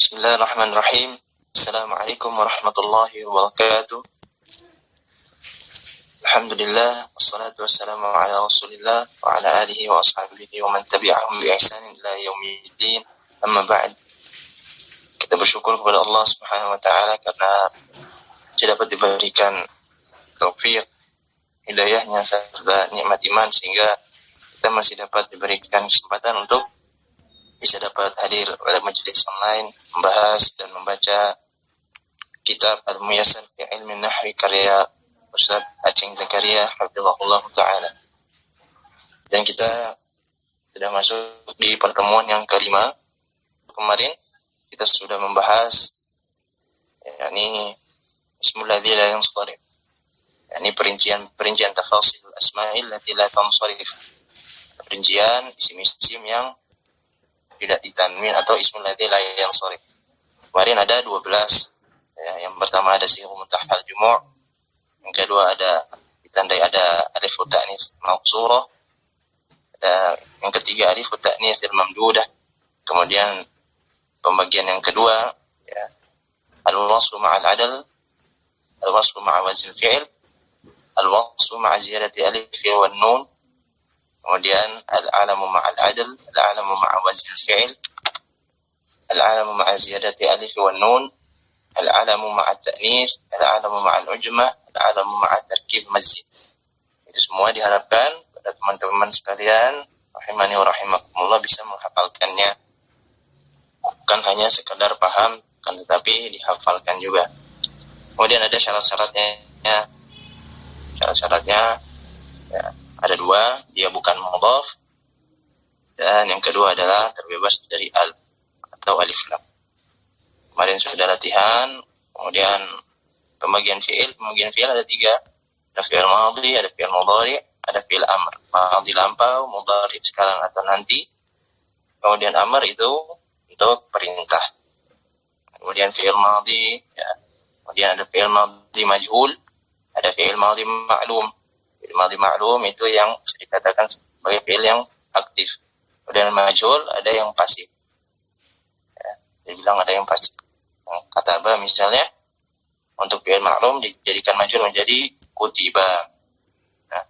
Bismillahirrahmanirrahim. Assalamualaikum warahmatullahi wabarakatuh. Alhamdulillah, wassalatu wassalamu ala rasulillah wa ala alihi wa ashabihi wa man tabi'ahum bi ihsanin ila yaumiddin. Amma ba'd. Kita bersyukur kepada Allah Subhanahu wa taala karena kita dapat diberikan taufik, hidayahnya serta nikmat iman sehingga kita masih dapat diberikan kesempatan untuk bisa dapat hadir pada majelis online membahas dan membaca kitab Al-Muyassar fi Ilmi Nahwi karya Ustaz Aceng Zakaria hafizahullah taala. Dan kita sudah masuk di pertemuan yang kelima. Kemarin kita sudah membahas yakni Ismul ladzi la yansharif, yakni perincian tafasil asma'il lati la tansharif, perincian isim-isim yang tidak ditanwin atau ismul ladzi la yansharif. Kemarin ada 12. Ya, yang pertama ada sighah muntahal jumu', yang kedua ada ditandai ada alif ta'nis maqsurah, yang ketiga alif ta'nis mamdudah. Kemudian pembagian yang kedua ya, al-wasfu ma'al adl, al-wasfu ma'a wazn fi'il, al-wasfu ma'a ziyadati alif wan nun. Kemudian al-alamu ma'al adl, al-alamu ma'a wazn fi'il, al-alamu ma'a ziyadati alif wan nun, al-alamu ma'a ta'nis, al-alamu ma'al ujmah, al-alamu ma'a tarkib mazid. Itu semua diharapkan pada teman-teman sekalian rahimani wa rahimakumullah bisa menghafalkannya. Bukan hanya sekadar paham, kan, tetapi dihafalkan juga. Kemudian ada syarat-syaratnya. Syarat-syaratnya ya, ada 2, dia bukan mudhaf, dan yang kedua adalah terbebas dari al atau alif lam. Kemarin sudah latihan. Kemudian pembagian fi'il ada 3. Ada fi'il madhi, ada fi'il mudhari, ada fi'il amr. Madhi lampau, mudhari sekarang atau nanti. Kemudian amr itu untuk perintah. Kemudian fi'il madhi ya. Kemudian ada fi'il madhi majhul, ada fi'il madhi ma'lum. Fi'il madhi ma'lum itu yang bisa dikatakan sebagai fi'il yang aktif. Kemudian majhul ada yang pasif. Ya, dia bilang ada yang pasif. Kataba misalnya untuk fi'il ma'lum dijadikan majhul menjadi kutiba. Nah,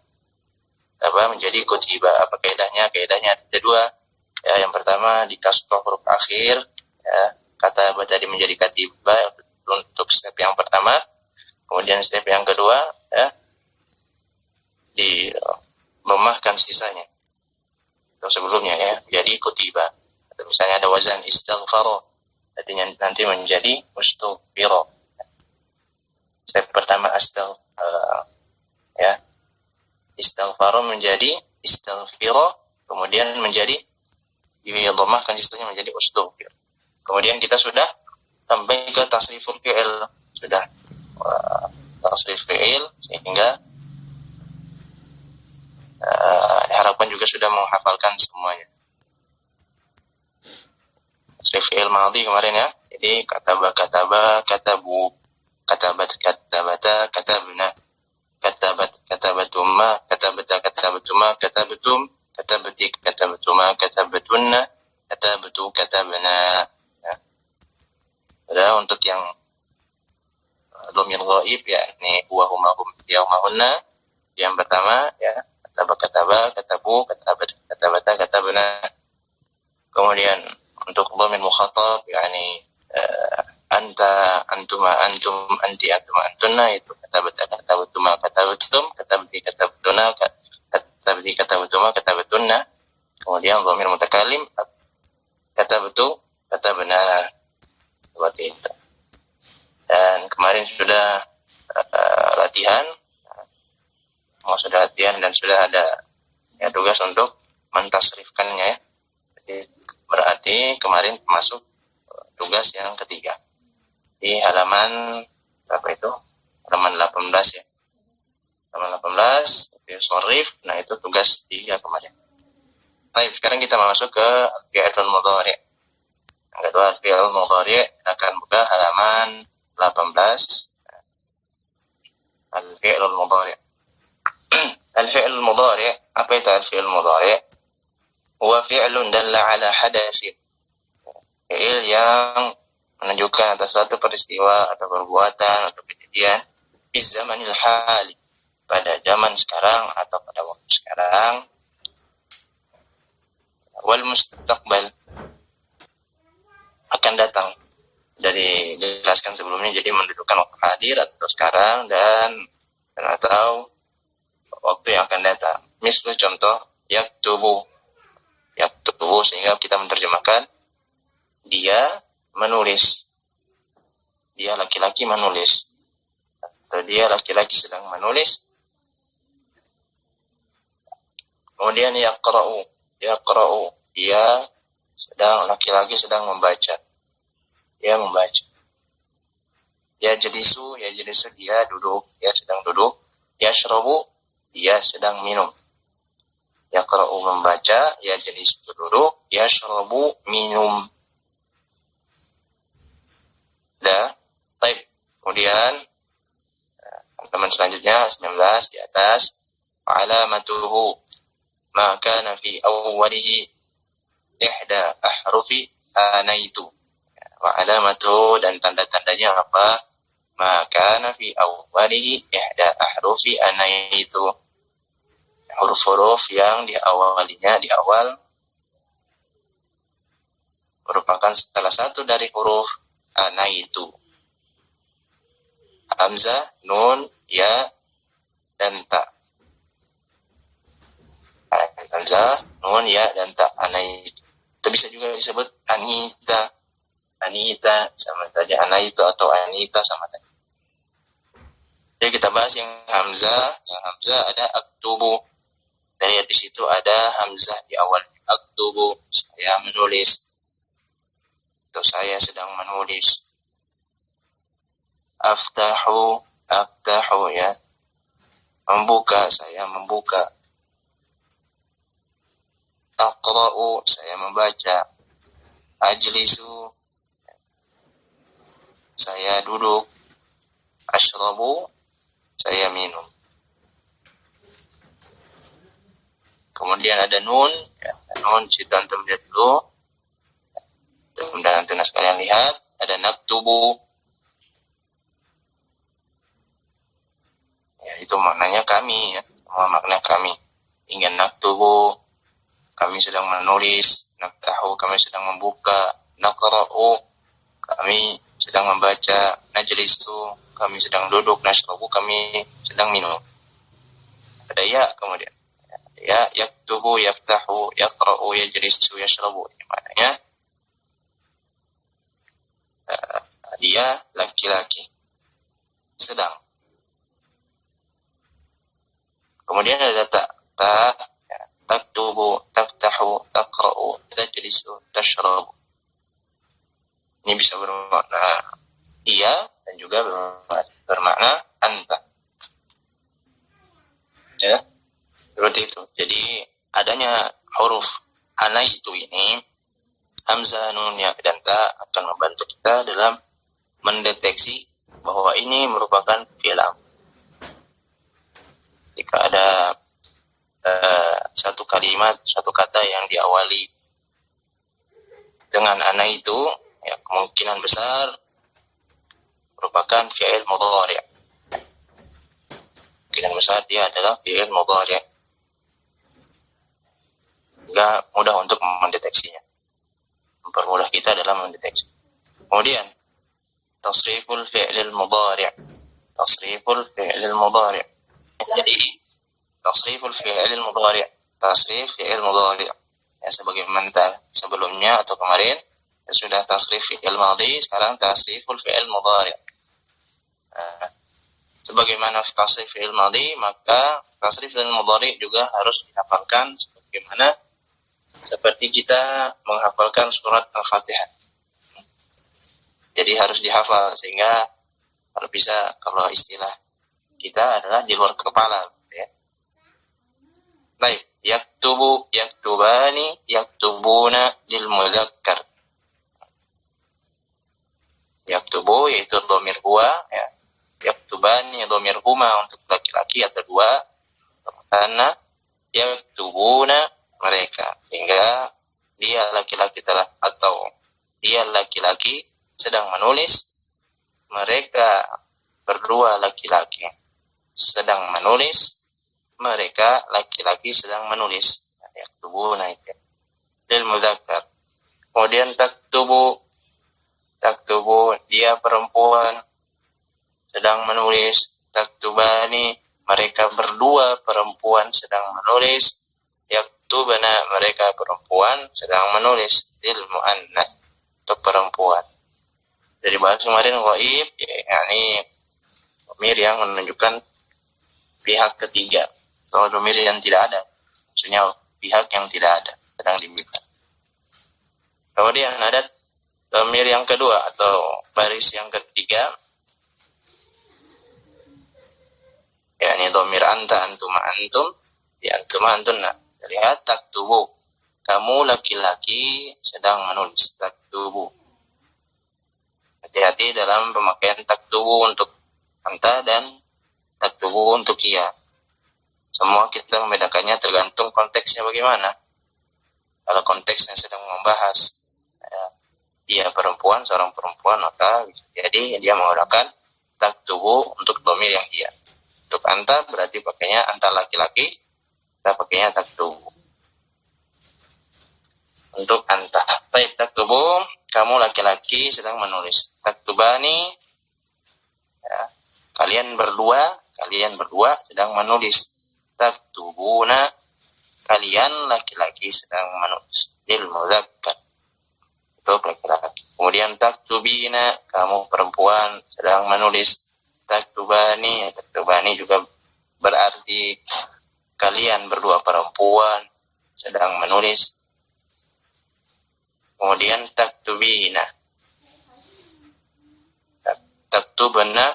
kataba menjadi kutiba. Apa kaidahnya? Kaidahnya ada 2. Ya, yang pertama di kasroh huruf akhir. Ya, kataba tadi menjadi katiba untuk step yang pertama. Kemudian step yang kedua ya, dimemahkan sisanya atau sebelumnya ya jadi kutiba. Atau misalnya ada wazan istighfar, artinya nanti menjadi mustaghfira. Step pertama ya istighfar menjadi istighfira, kemudian menjadi dimemahkan sisanya menjadi mustaghfir. Kemudian kita sudah sampai ke tasriful fi'il, sudah tasrif fi'il sehingga diharapkan juga sudah menghafalkan semuanya. Tasrif fi'il madhi kemarin ya. Jadi kataba, katabu, katabat, katabata, katabna, katabat, katabatuma, katabata, katabatuma, katabatum, katabati, katabatuma, katabatunna, katabatu, katabna. Ya. Ada untuk yang dhamir ghaib yakni huwa huma hum yaumahunna. Yang pertama ya kataba, katabu, katabata, katabna. Kemudian untuk dhamir mukhatab yakni anta, antuma, antum, anti, antuma, antunna itu katabata, katabatuma, katabatum, katabati, katabatuna, katabati, katabatuma, katabatunna. Kemudian dhamir mutakallim katabatu, katabna. Seperti itu. Dan kemarin sudah latihan, dan sudah ada ya, tugas untuk mentasrifkannya ya. Berarti kemarin masuk tugas yang ketiga di halaman berapa itu? Halaman 18 ya. Halaman 18 sorif. Nah itu tugas 3 kemarin. Baik, sekarang kita masuk ke fi'il mudhari. Yang kedua fi'il mudhari akan buka halaman 18. Al-fi'il mudhari. Al-fi'il mudhari, apa itu al-fi'il mudhari? Huwa fi'lun dalla ala hadatsin. Fi'il yang menunjukkan atas suatu peristiwa atau perbuatan atau kejadian di zamanil hali, pada zaman sekarang atau pada waktu sekarang, wal mustaqbal, akan datang. Dari dijelaskan sebelumnya, jadi mendudukan waktu hadir atau sekarang dan atau waktu yang akan datang. Misal contoh yaktubu, sehingga kita menerjemahkan dia menulis, dia laki-laki menulis, atau dia laki-laki sedang menulis. Kemudian yaqra'u, dia sedang, laki-laki sedang membaca, dia membaca. Yajlisu, dia duduk, dia sedang duduk. Yashrabu, dia sedang minum. Yaqra'u membaca, yajlisu duduk, yashrabu minum. Baik. Kemudian teman selanjutnya 19 di atas, alamatuhu ma kana fi awwalihi ihda ahrufi anaitu. Wa alamatuhu, dan tanda-tandanya apa? Ma kana fi awwalihi ihda ahrufi anaitu. Huruf-huruf yang diawalinya, di awal, merupakan salah satu dari huruf anaitu. Hamzah, nun, ya, dan ta. Hamzah, nun, ya, dan ta. Anaitu. Itu bisa juga disebut anita. Anita sama saja, anaitu atau anita sama saja. Jadi kita bahas yang hamzah. Yang hamzah ada aktubu. Dan di situ ada hamzah di awal. Aktubu, saya menulis. Atau saya sedang menulis. Aftahu, ya. Membuka, saya membuka. Aqra'u, saya membaca. Ajlisu, saya duduk. Ashrabu, saya minum. Kemudian ada nun, ya. Nun, situ antum lihat dulu. Dan antum sekalian lihat, ada naktubu. Ya, itu maknanya kami, ya. Semua makna kami. Ingin naktubu, kami sedang menulis. Naktahu, kami sedang membuka. Naqra'u, kami sedang membaca. Najlisu, kami sedang duduk. Nashrabu, kami sedang minum. Ada ya kemudian. Ya, yaktubu, yaftahu, yaqra'u, yajlisu, yashrabu. Maknanya dia laki-laki sedang. Kemudian ada ta, ya, taktubu, taftahu, taqra'u, tajlisu, tashrabu. Ini bisa bermakna dia dan juga bermakna anta. Ya, seperti itu. Jadi adanya huruf anaitu ini, hamzah, nun, ya, dan ta, akan membantu kita dalam mendeteksi bahwa ini merupakan fi'il amr. Jika ada satu kalimat, satu kata yang diawali dengan anaitu, ya, kemungkinan besar merupakan fi'il mudhari'. Kemungkinan besar dia adalah fi'il mudhari'. Sehingga mudah untuk mendeteksinya. Mempermudah kita dalam mendeteksi. Kemudian tasriful fi'il mudhari'. Tasriful fi'il mudhari'. Jadi tasriful fi'il mudhari'. Tasrif fi'il mudhari'. Ya, sebagaimana sebelumnya atau kemarin sudah tasrif fi'il madhi, sekarang tasriful fi'il mudhari'. Sebagaimana tasrif fi'il madhi, maka tasrif fi'il mudhari' juga harus dihafalkan sebagaimana seperti kita menghafalkan surat Al-Fatihah. Jadi harus dihafal sehingga kalau bisa, kalau istilah kita adalah di luar kepala, ya. Baik, yaktubu, yaktubani, yaktubuna lil mudzakkar. Yaktubu yaitu dhamir huwa, ya. Yaktubani dhamir huma untuk laki-laki atau dua. Karena yaktubuna mereka, sehingga dia laki-laki telah, atau dia laki-laki sedang menulis, mereka berdua laki-laki sedang menulis, mereka laki-laki sedang menulis. Yaktubuna itu lil mudzakkar. Kemudian taktubu dia perempuan sedang menulis. Taktubani, mereka berdua perempuan sedang menulis. Yaktubana, mereka perempuan sedang menulis. Lil muannas, untuk perempuan. Dari bahasa kemarin ghaib, yakni dhamir yang menunjukkan pihak ketiga atau dhamir yang tidak ada, maksudnya pihak yang tidak ada sedang diberikan. Kemudian ada dhamir yang kedua atau baris yang ketiga, yakni dhamir anta, antuma, antum, ya antuma, antunna. Lihat, taktubu, kamu laki-laki sedang menulis. Taktubu, hati-hati dalam pemakaian taktubu untuk anta dan taktubu untuk ia. Semua kita membedakannya tergantung konteksnya bagaimana. Kalau konteksnya sedang membahas dia perempuan, seorang perempuan, maka jadi dia menggunakan taktubu untuk dhamir yang dia. Untuk anta berarti pakainya anta laki-laki, kita pakainya taktubu. Untuk anta, baik, taktubu, kamu laki-laki sedang menulis. Taktubani, ya, kalian berdua sedang menulis. Taktubuna, kalian laki-laki sedang menulis. Lil mudzakkar, itu laki-laki. Kemudian taktubina, kamu perempuan sedang menulis. Taktubani juga berarti kalian berdua perempuan sedang menulis. Kemudian taktubina, taktubana,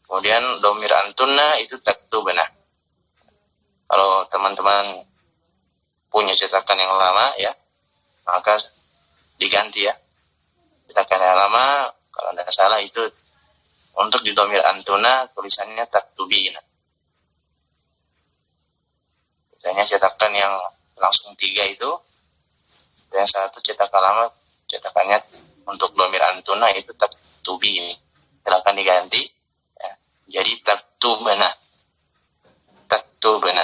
kemudian dhamir antunna itu taktubana. Kalau teman-teman punya cetakan yang lama ya, maka diganti ya. Cetakan yang lama kalau tidak salah itu untuk di dhamir antuna tulisannya taktubina. Misalnya cetakan yang langsung 3 itu, yang satu cetakan lama, cetakannya untuk dhamir antuna itu taktubini. Silakan diganti ya, jadi taktubana. Taktubana.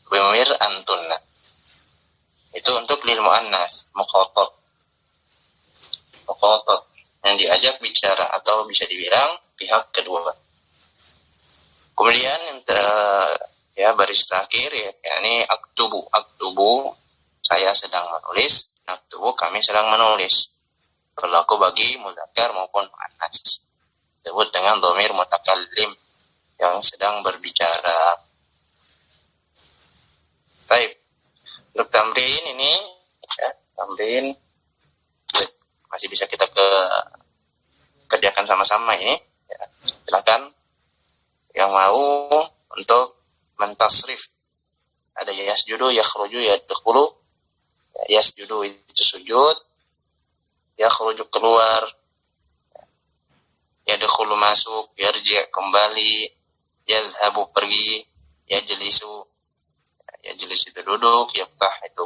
Dhamir antuna. Itu untuk lil muannas, mukhatab. Mukhatab yang diajak bicara atau bisa dibilang pihak kedua. Kemudian ya baris terakhir ya, yakni aktubu. Aktubu, saya sedang menulis. Aktubu, kami sedang menulis. Berlaku bagi mudzakkar maupun muannas. Disebut dengan dhamir mutakallim yang sedang berbicara. Baik. Untuk tamrin ini ya, tamrin masih bisa kita kerjakan sama-sama ini ya. Silakan yang mau untuk mentasrif. Ada yasjudu, yakhruju, yadkhulu. Yasjudu itu sujud, yakhruju keluar, yadkhulu masuk, yarji' kembali, yadhhabu pergi, yajlisu itu duduk, yaftah itu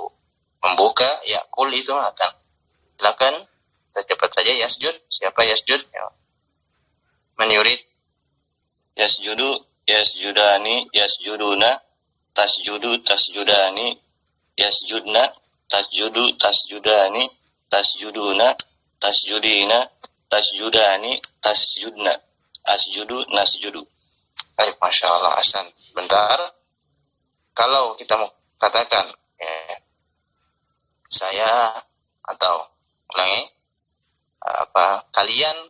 membuka, yakul itu makan. Silakan kita cepat saja. Yasjud, siapa yasjud? Ya. Man yurid? Yasjudu, yasjudani, yasjuduna, tasjudu, tasjudani, yasjudna, tasjudu, tasjudani, tasjuduna, tasjudina, tasjudani, tasjudna, asjudu, nasjudu. Baik, Masya Allah, Hasan. Bentar. Kalau kita mau katakan saya atau ulangi kalian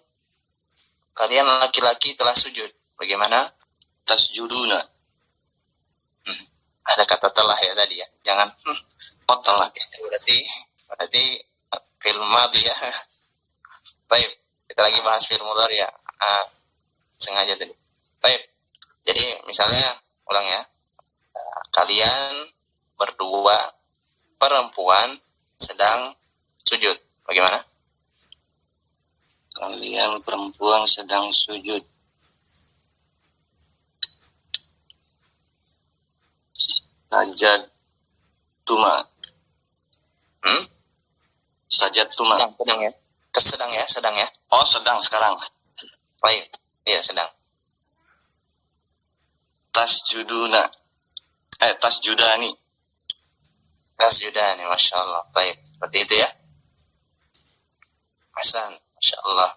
laki-laki telah sujud. Bagaimana? Tasjuduna. Ada kata telah ya tadi ya. Jangan potong lagi. Berarti fi'il madhi ya. Baik, kita lagi bahas fi'il mudhari ya. Sengaja tadi. Baik. Jadi misalnya ulang ya. Kalian berdua perempuan sedang sujud. Bagaimana? Kalian perempuan sedang sujud. Sajad tuma. Sajadtuma. Sedang ya. Sedang ya. Oh, sedang sekarang. Baik. Iya, sedang. Tasjuduna. Tasjudani. Tasjudani, Masya Allah. Baik, seperti itu ya. Hasan, Masya Allah.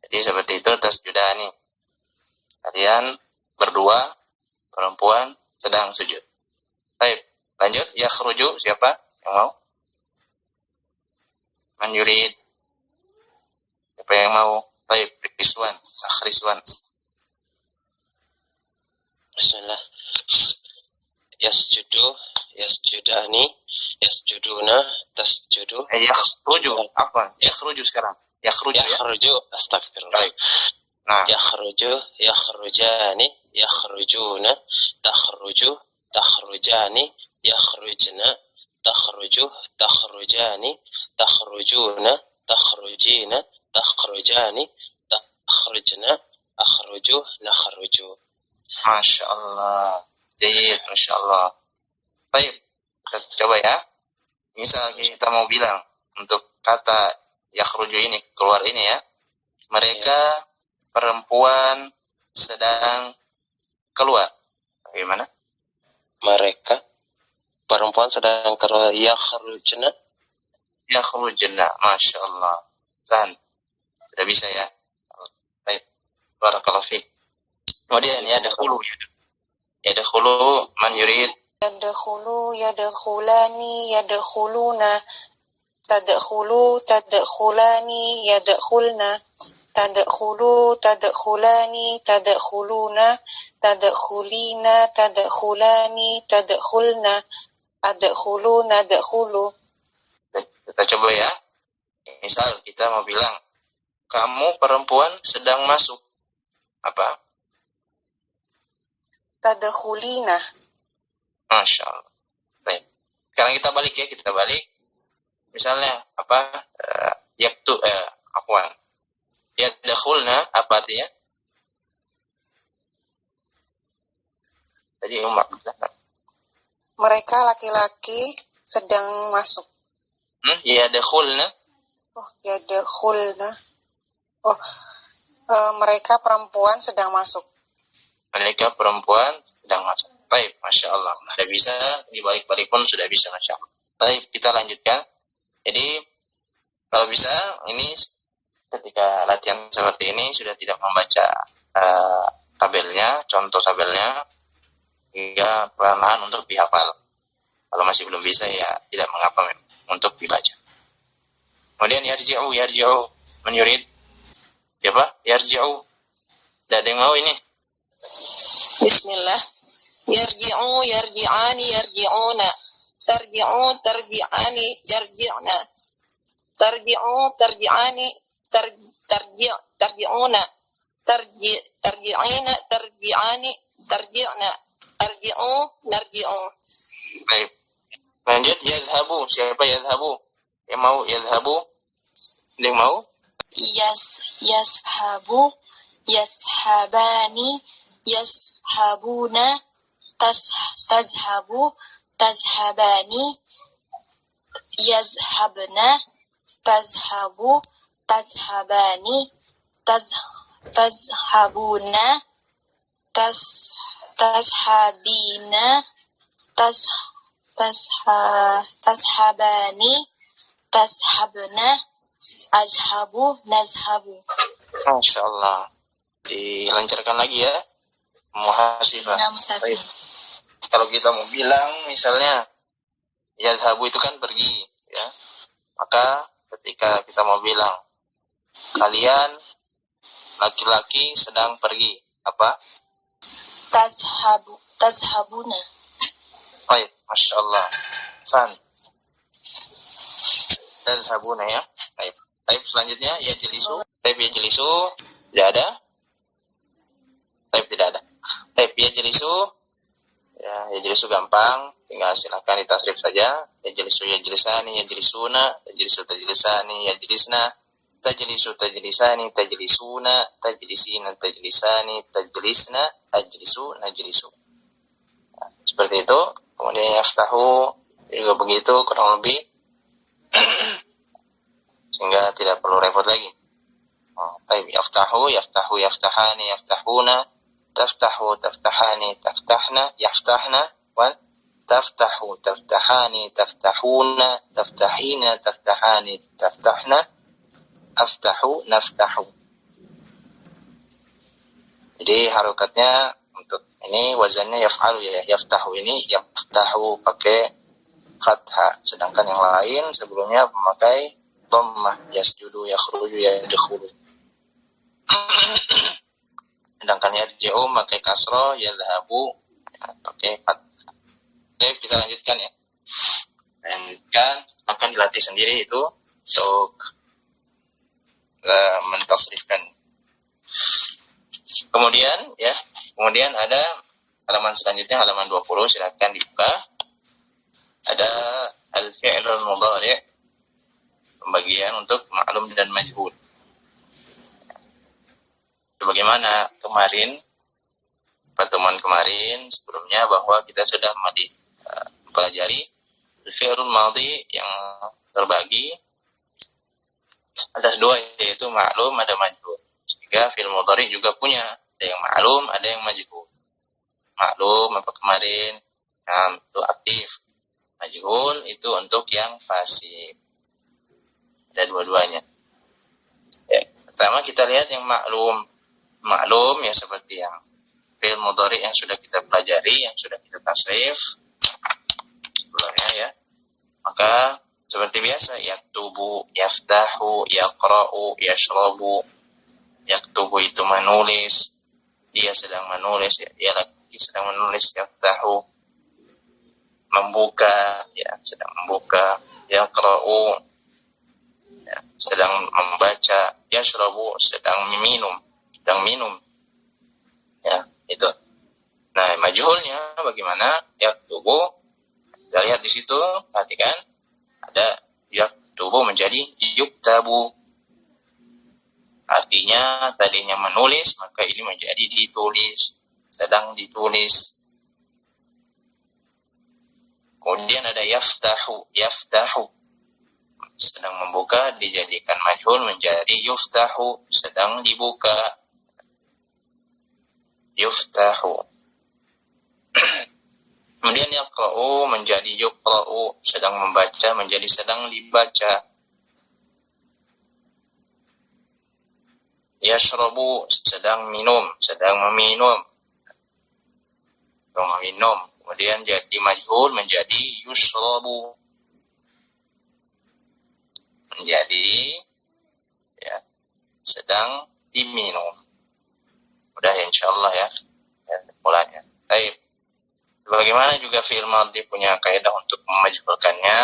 Jadi seperti itu tasjudani. Kalian berdua, perempuan, sedang sujud. Baik, lanjut. Yakhruju, siapa yang mau? Man yurid. Siapa yang mau? Baik, Rizwan. Rizwan. Bismillah. Yasjudani, yasjuduna, tasjudu. Yakhruju, apa? Yakhruju sekarang. Yakhruju ya. Yakhruju, astagfirullah. Baik. Nah, Yakhruju, yakhrujani, yakhrujuna, takhruju, takhrujani, yakhrujna, takhruju, takhrujani, takhrujuna, takhrujina, takhrujani, takhrujna, akhruju, nakhruju. Masya Allah. Jadi, Masya Allah. Baik, kita coba ya. Misal kita mau bilang untuk kata yakhruju ini, keluar ini ya. Mereka perempuan sedang keluar. Bagaimana? Mereka perempuan sedang keluar. Yakhrujna. Yakhrujna. Masya Allah. Zan. Sudah bisa ya. Baik. Barakallahu fiik. Kemudian yadkhulu. Yadkhulu man yurid. Yadkhulu, yadkhulani, yadkhuluna. Tadkhulu, tadkhulani, yadkhulna. Tadkhulu, tadkhulani, tadkhuluna. Tadkhulina, tadkhulani, tadkhulna. Adkhulu, nadkhulu. Kita coba ya. Misal kita mau bilang, kamu perempuan sedang masuk. Apa? Tadkhulina. Masya Allah. Baik. Sekarang kita balik ya. Kita balik. Misalnya, apa? Afwan. Yadkhulna, apa artinya? Tadi Umar bilang. Mereka laki-laki sedang masuk. Yadkhulna. Oh, yadkhulna. Oh, mereka perempuan sedang masuk. Mereka perempuan sedang masuk. Baik, Masya Allah. Sudah bisa, dibalik-balik pun sudah bisa, Masya Allah. Baik, kita lanjutkan. Jadi, kalau bisa, ini ketika latihan seperti ini, sudah tidak membaca tabelnya, contoh tabelnya, hingga perlahan untuk dihafal. Kalau masih belum bisa, ya tidak mengapa untuk dibaca. Kemudian, yarji'u, man yurid. Siapa? Yarji'u. Tidak ada yang mau ini. Bismillah. Yarji'u, yarji'ani, yarji'una. Tarji'u, tarji'ani, yarji'na. Tarji'u, tarji'ani, tarji'una. Tarji'ina, tarji'ani, tarji'na. Arji'u, narji'u. Baik. Lanjut, yazhabu. Siapa yazhabu? Yang mau yazhabu? Ada yang mau? Yashabu, yashabani, yashabuna, tazhabu, tazhabani, yazhabna, tazhabu, tazhabani, tazhabuna, tazhabina, tazhabani, tazhabna, azhabu, nazhabu. Masya Allah. Dilancarkan lagi ya. Muhasibah. Baik. Kalau kita mau bilang misalnya yazhabu itu kan pergi ya. Maka ketika kita mau bilang kalian laki-laki sedang pergi, apa? Tazhabuna. Baik, Masya Allah. San. Tazhabuna ya. Baik. Baik, selanjutnya yajlisu. Baik, yajlisu. Tidak ada? Baik, tidak ada. Baik, yajlisu. Ya, yajlisu gampang. Tinggal silakan ditasrif saja. Yajlisu, yajlisani, yajlisuna. Yajlisu, tajlisani, yajlisna. Tajlisu, tajlisani, tajlisuna. Tajlisina, tajlisani, tajlisna. Ajlisu, najlisu. Nah, seperti itu. Kemudian yaftahu juga begitu kurang lebih. sehingga tidak perlu repot lagi. Baik, yaftahu, yaftahu, yaftahani, yaftahuna, taftahu, taftahani, taftahna, yaftahna, wal taftahu, taftahani, taftahuna, taftahina, taftahani, taftahna, aftahu, naftahu. Jadi harokatnya untuk ini wazannya yaf'alu ya, yaftahu ini yaftahu pakai fathah, sedangkan yang lain sebelumnya memakai dhammah, yasjudu, yakhruju, yadkhulu. Sedangkan yarji'u pakai kasroh, yadhhabu pakai fathah. Oke, kita lanjutkan ya. Lanjutkan, akan dilatih sendiri itu untuk mentasrifkan. Kemudian ada halaman selanjutnya, halaman 20, silakan dibuka. Ada al-fi'lul mudhari', pembagian untuk ma'lum dan majhul. Sebagaimana kemarin, pertemuan kemarin sebelumnya, bahwa kita sudah mempelajari al-fi'lul madhi yang terbagi ada dua, yaitu ma'lum, ada majhul. Sehingga fi'il mudhari juga punya, ada yang ma'lum, ada yang majhul. Ma'lum apa kemarin? Itu aktif. Majhul itu untuk yang pasif. Ada dua-duanya. Ya, pertama kita lihat yang ma'lum. Ma'lum ya seperti yang fi'il mudhari yang sudah kita pelajari, yang sudah kita tasrif sebelumnya ya. Maka seperti biasa, yaktubu, yaftahu, yaqra'u, yashrabu. Yaktubu itu menulis, dia sedang menulis, ya, dia lagi sedang menulis. Yaftahu membuka, ya sedang membuka. Yaqra'u ya, sedang membaca. Yashrabu sedang minum, ya itu. Nah, majhulnya bagaimana? Yaktubu, kita lihat di situ, perhatikan ada yaktubu menjadi yuktabu. Artinya tadinya menulis, maka ini menjadi ditulis, sedang ditulis. Kemudian ada yaftahu, sedang membuka, dijadikan majhul menjadi yuftahu, sedang dibuka. Yuftahu. Kemudian yaqra'u menjadi yuqra'u, sedang membaca menjadi sedang dibaca. Yashrabu sedang minum, sedang meminum. Kemudian jadi majhul menjadi yushrabu, menjadi ya sedang diminum. Mudah ya, insyaallah ya. Mulanya. Baik. Bagaimana juga fi'il madhi punya kaidah untuk memajhulkannya.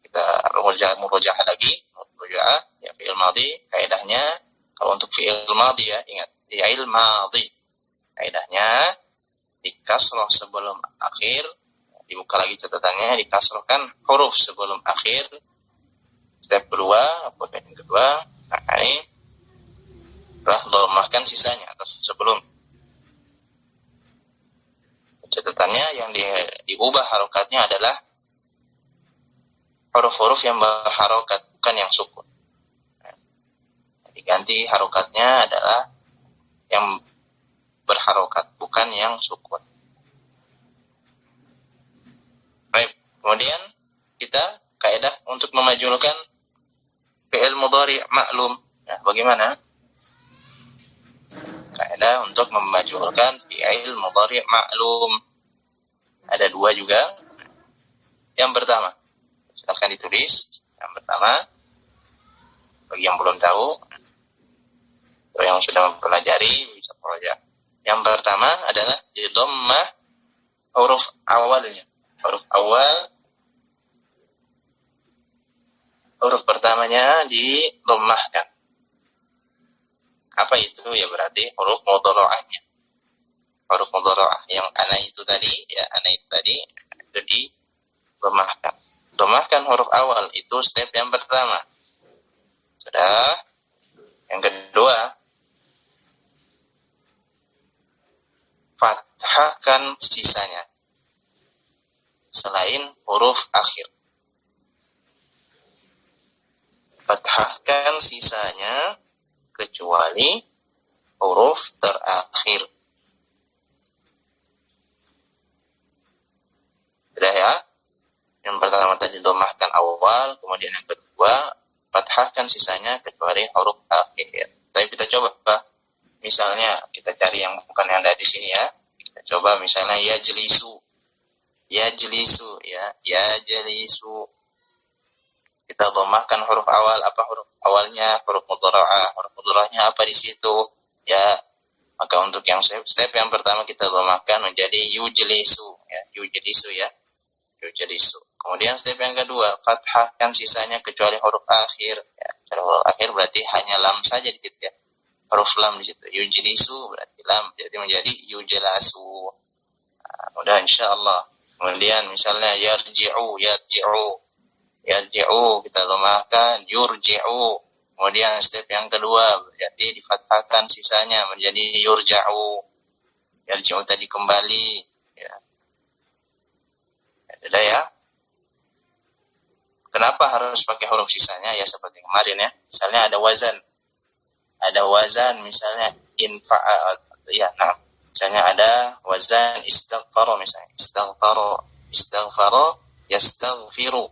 Kita murojaah lagi. Murojaah ya, fi'il madhi kaidahnya kalau untuk fi'il madhi ya, ingat fi'il madhi kaidahnya dikasroh sebelum akhir. Dibuka lagi catatannya, dikasrohkan huruf sebelum akhir. Step kedua, poin kedua, nah ini telah dhammahkan sisanya atau sebelum. Catatannya yang diubah harokatnya adalah huruf-huruf yang berharokat, bukan yang sukun. Diganti harokatnya adalah yang berharokat, bukan yang sukun. Baik, kemudian kita kaidah untuk memajhulkan fi'il mudhari' ma'lum. Nah, bagaimana? Kaidah untuk memajhulkan fi'il mudhari' ma'lum. Ada dua juga. Yang pertama, silakan ditulis. Yang pertama, bagi yang belum tahu, atau yang sudah mempelajari bisa proyek. Yang pertama adalah di dhammah huruf awalnya. Huruf awal, huruf pertamanya di dhammahkan. Apa itu? Ya berarti huruf mudhara'ahnya. Huruf mudhara'ah yang ana itu tadi itu di dhammahkan. Dhammahkan huruf awal itu step yang pertama. Sudah. Yang kedua, fathahkan sisanya selain huruf akhir. kecuali huruf terakhir. Sudah ya? Yang pertama tadi domahkan awal, kemudian yang kedua fathahkan sisanya kecuali huruf akhir. Tapi kita coba, misalnya kita cari yang bukan yang ada di sini ya. Kita coba misalnya yajlisu, ya, yajlisu. Kita domahkan huruf awal, apa huruf awalnya? Huruf mudhara'ah. Huruf mudhara'ahnya apa di situ? Ya, maka untuk yang step yang pertama kita domahkan menjadi yujlisu, ya, yujlisu ya. Yujlisu. Kemudian step yang kedua, fathahkan sisanya kecuali huruf akhir. Ya, huruf akhir berarti hanya lam saja di situ ya. Huruf lam di situ. Yujlisu berarti lam, jadi menjadi yujlasu. Nah, mudah insyaallah. Kemudian misalnya yarji'u kita lemahkan yurji'u. Kemudian step yang kedua berarti difathahkan sisanya menjadi yurja'u. Yarji'u tadi kembali ya. Sudah ya. Kenapa harus pakai huruf sisanya? Ya seperti kemarin ya. Misalnya ada wazan misalnya ya, nah. Misalnya ada wazan istaghfara misalnya. Istaghfara yastaghfiru.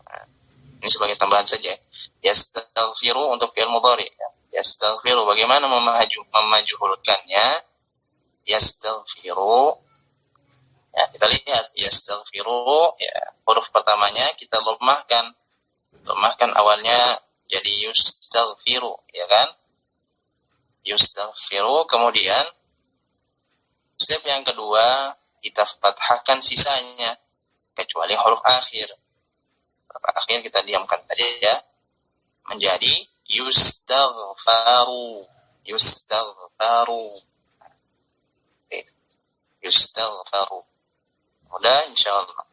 Nah, ini sebagai tambahan saja. Yastaghfiru untuk fi'il mudhari ya. Yastaghfiru bagaimana memajuhulkannya? Yastaghfiru. Ya, kita lihat yastaghfiru ya, huruf pertamanya kita lemahkan awalnya jadi yustaghfiru ya kan, yustaghfiru. Kemudian step yang kedua kita fathahkan sisanya kecuali huruf akhir. Huruf akhir kita diamkan tadi ya, menjadi yustaghfaru. Mudah insyaallah.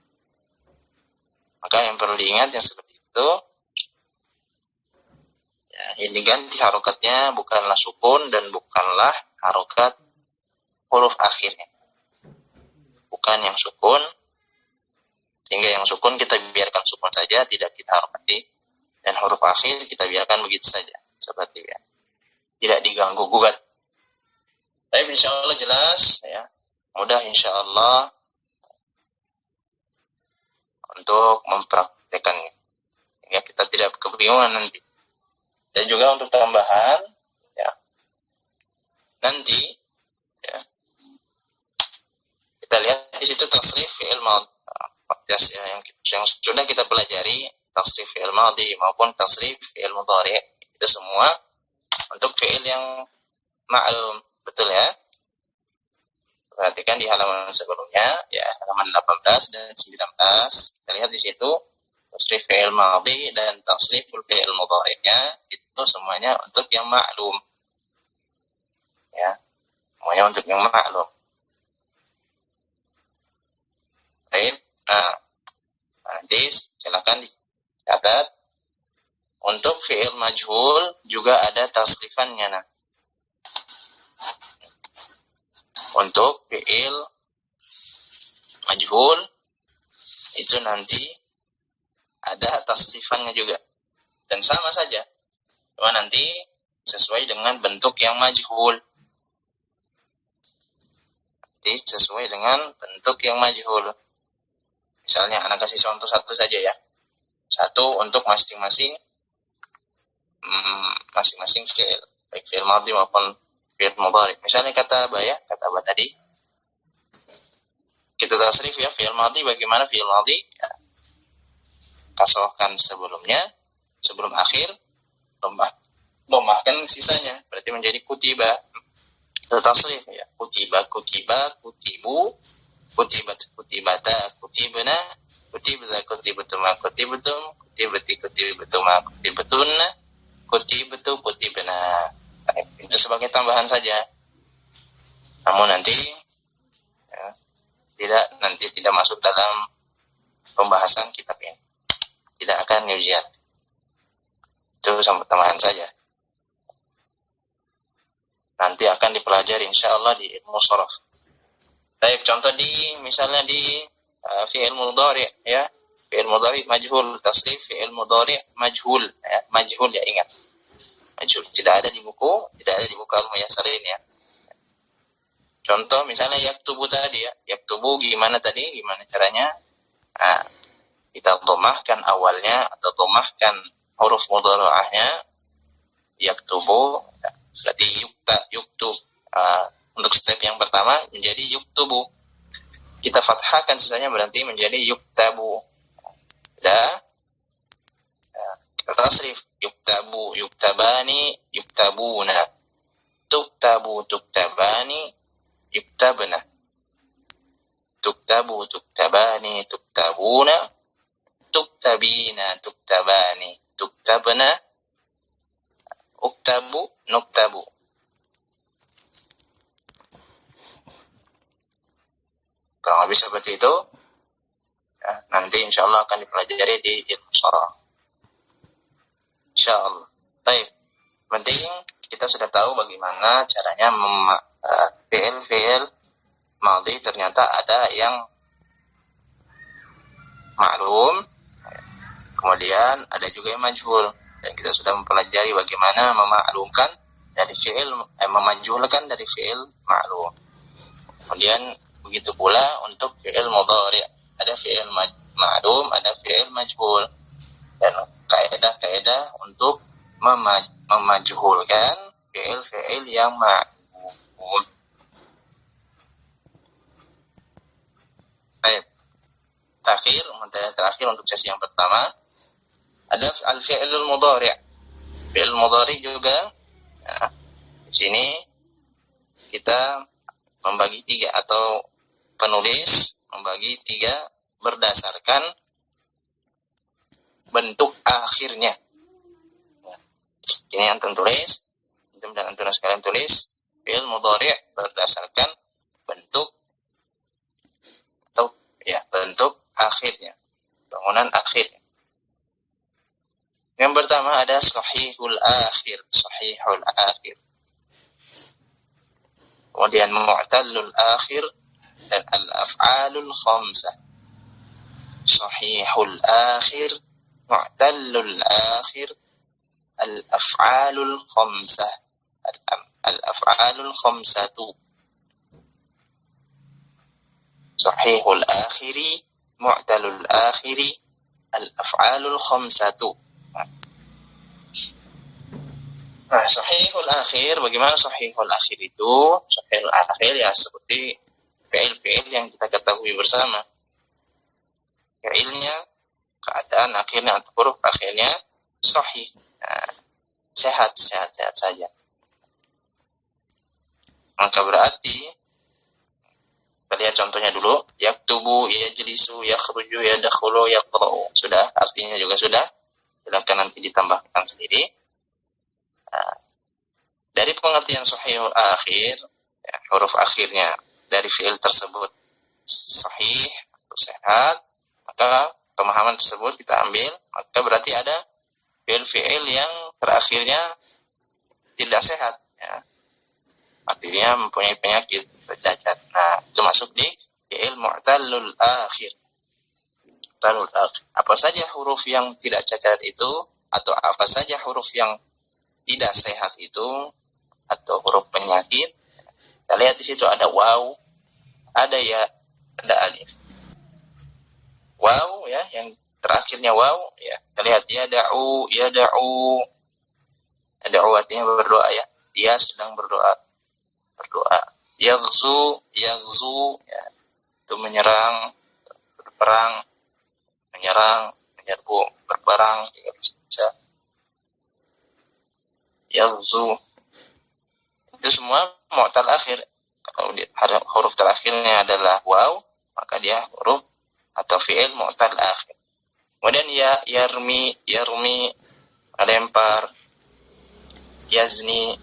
Maka yang perlu diingat yang seperti itu ya, yang diganti harokatnya bukanlah sukun dan bukanlah harokat huruf akhirnya, bukan yang sukun, sehingga yang sukun kita biarkan sukun saja, tidak kita harokati, dan huruf akhir kita biarkan begitu saja seperti ya, tidak diganggu gugat. Tapi insyaallah jelas ya, mudah insyaallah untuk mempraktekannya, ya kita tidak kebingungan nanti. Dan juga untuk tambahan ya, nanti ya, kita lihat di situ tasrif fi'il madhi yang sudah kita pelajari, tasrif fi'il madhi maupun tasrif fi'il mudhari, itu semua untuk fi'il yang ma'lum, betul ya. Perhatikan di halaman sebelumnya ya, halaman 18 dan 19. Kita lihat di situ tasrif fi'il madhi dan tasrif fi'il mudhari'nya itu semuanya untuk yang ma'lum. Ya. Semuanya untuk yang ma'lum. Baik. Nah, nanti silakan dicatat. Untuk fi'il majhul juga ada tasrifannya. Nah. Untuk fi'il majhul itu nanti ada tasrifannya juga, dan sama saja, cuma nanti sesuai dengan bentuk yang majhul. Nanti sesuai dengan bentuk yang majhul. Misalnya anak kasih contoh satu saja ya, satu untuk masing-masing fi'il, baik fi'il madhi maupun fi'il mudhari. Misalnya kata apa tadi kita tasrif ya, fi'il madhi. Bagaimana fi'il madhi ya, kasrohkan sebelumnya, sebelum akhir lemahkan sisanya, berarti menjadi kutiba. Tasrif ya, kutiba, kutibu, kutibat, kutibata, kutibna, kutibza, kutibatuma, kutibatum, kutibati, kutibatuma, kutibatunna, kutibatu, kutibna. Itu sebagai tambahan saja. Namun nanti ya, tidak masuk dalam pembahasan kitab ini. Tidak akan diujian. Itu sama tambahan saja. Nanti akan dipelajari insyaallah di ilmu sharaf. Baik, contoh misalnya di fi'il mudhari ya. Fi'il mudhari majhul, tasrif fi'il mudhari majhul ya, majhul ya, ingat. majhul. Tidak ada di buku Al-Muyassarin ya. Contoh misalnya yaktubu tadi ya. Yaktubu gimana caranya? Nah, kita dhammahkan awalnya atau dhammahkan huruf mudhara'ahnya. Yaktubu berarti yuktub. Untuk step yang pertama menjadi yuktubu. Kita fathahkan sisanya berarti menjadi yuktabu. Sudah? Kita tasrif yuktabu, yuktabani, yuktabuna. Tuktabu, tuktabani, yuktabna. Tuktabu, tuktabani, tuktabuna. Tuktabina, tuktabani, tuktabna. Uktabu, nuktabu. Kurang lebih seperti itu. Ya, nanti insya Allah akan dipelajari di ilmu syarah. Insya Allah. Baik. Penting kita sudah tahu bagaimana caranya fi'il madhi ternyata ada yang ma'lum, kemudian ada juga yang majhul. Dan kita sudah mempelajari bagaimana memaklumkan dari fi'il, memajhulkan dari fi'il ma'lum. Kemudian begitu pula untuk fi'il mudhari', ada fi'il ma'lum, ada fi'il majhul. Dan kaidah-kaidah untuk memajhulkan fi'il yang ma'lum. Baik. Terakhir untuk sesi yang pertama ada al-fi'lul mudhari'. Fi'il mudhari' juga di sini kita membagi 3 atau penulis membagi 3 berdasarkan bentuk akhirnya. Ini yang tulis, dan antum sekalian tulis fi'il mudhari' berdasarkan bentuk atau bentuk akhirnya, bangunan akhirnya. Yang pertama ada sahihul akhir. Kemudian mu'tallul akhir dan al-af'alul khamsah. Sahihul akhir, mu'tallul akhir, al-af'alul khamsah. Al-af'alul khamsatu. Sahihul akhiri, mu'tallul akhiri, al-af'alul khamsatu. Nah, sahihul akhir, bagaimana sahihul akhir itu? Sahihul akhir ya seperti fi'il yang kita ketahui bersama. Fi'ilnya, keadaan akhirnya atau huruf akhirnya sahih. Nah, sehat saja. Maka berarti kita lihat contohnya dulu. Yaktubu, yajlisu, yakhruju, yadkhulu, yaqra'u. Sudah, artinya juga sudah. Silakan nanti ditambahkan sendiri. Nah, dari pengertian sahihul akhir, huruf akhirnya dari fi'il tersebut sahih atau sehat, maka pemahaman tersebut kita ambil, maka berarti ada fi'il yang terakhirnya tidak sehat, ya. Artinya mempunyai penyakit, cacat. Nah, itu masuk di fi'il mu'tallul akhir. Apa saja huruf yang tidak cacat itu, atau apa saja huruf yang tidak sehat itu, atau huruf penyakit. Kita lihat di situ ada waw, ada ya, ada alif. Waw ya, yang terakhirnya waw ya. Kita lihat yada'u. Yada'u artinya berdoa ya. Dia sedang berdoa. Yaghzu ya. Itu menyerang, berperang, menyerbu, berperang juga bisa. Yaghzu. Itu semua mu'tal akhir. Kalau huruf terakhirnya adalah waw, maka dia huruf atau fi'il mu'tal akhir. Kemudian yarmi, melempar, yazni.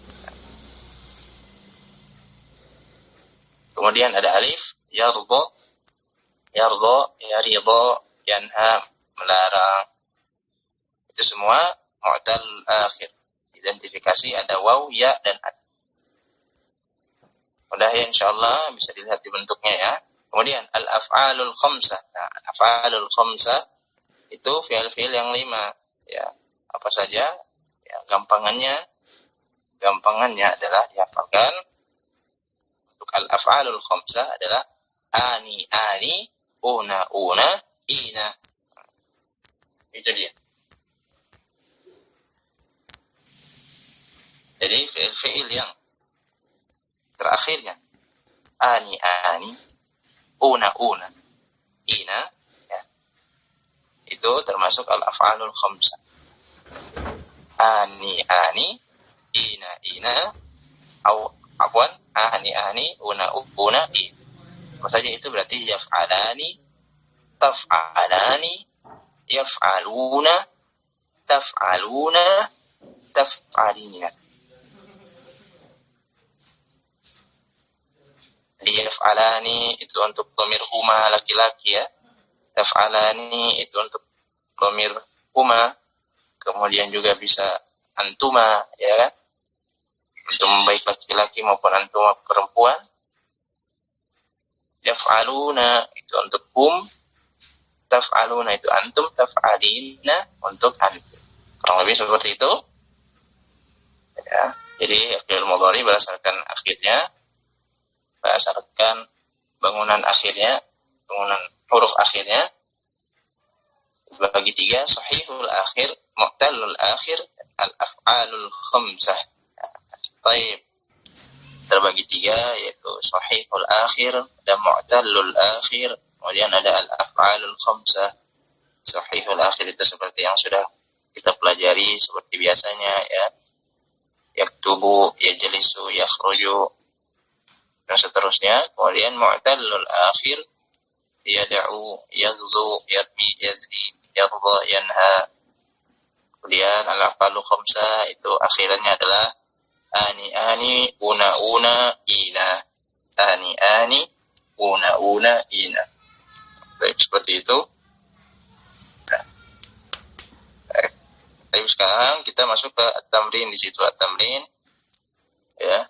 Kemudian ada alif, yardo, yarido, yanha, melarang. Itu semua mu'tal akhir. Identifikasi ada waw, ya, dan alif. Mudah ya, insyaallah bisa dilihat di bentuknya ya. Kemudian al-af'alul khamsah. Nah, al-af'alul khamsah itu fi'il-fi'il yang 5 ya. Apa saja? Ya, gampangannya gampangannya adalah dihafalkan. Untuk al-af'alul khamsah adalah ani, una, ina. Itu dia. Jadi fi'il yang terakhirnya ani, una, ina, ya, itu termasuk al-af'alul khamsah. Ani, ina, afwan, ani, una, ina. Apa saja itu berarti yaf'alani, taf'alani, yaf'aluna, taf'aluna, taf'alina. Jadi yaf'alani itu untuk dhamir huma laki-laki ya. Taf'alani itu untuk dhamir huma. Kemudian juga bisa antuma ya kan. Untuk baik laki-laki maupun antuma perempuan. Yaf'aluna itu untuk hum. Taf'aluna itu antum, taf'alina untuk antum. Kurang lebih seperti itu. Ya. Jadi fi'il mudhari berdasarkan akhirnya, berdasarkan bangunan akhirnya, bangunan huruf akhirnya bagi tiga: sahihul akhir, mu'tallul akhir, al-af'alul khamsah. Baik, terbagi tiga, yaitu sahihul akhir dan mu'tallul akhir, kemudian ada al-af'alul khamsah. Sahihul akhir itu seperti yang sudah kita pelajari seperti biasanya ya, yaktubu, yajlisu, yakhruju dan seterusnya. Kemudian mu'tallul akhir, yad'u, yaghzu, yarmi, yazni, yarda, yanha. Kemudian al-af'alul khamsah itu akhirannya adalah ani, una, ina. Ani, una, ina. Baik, seperti itu. Nah. Baik, sekarang kita masuk ke at-tamrin. Di situ at-tamrin ya.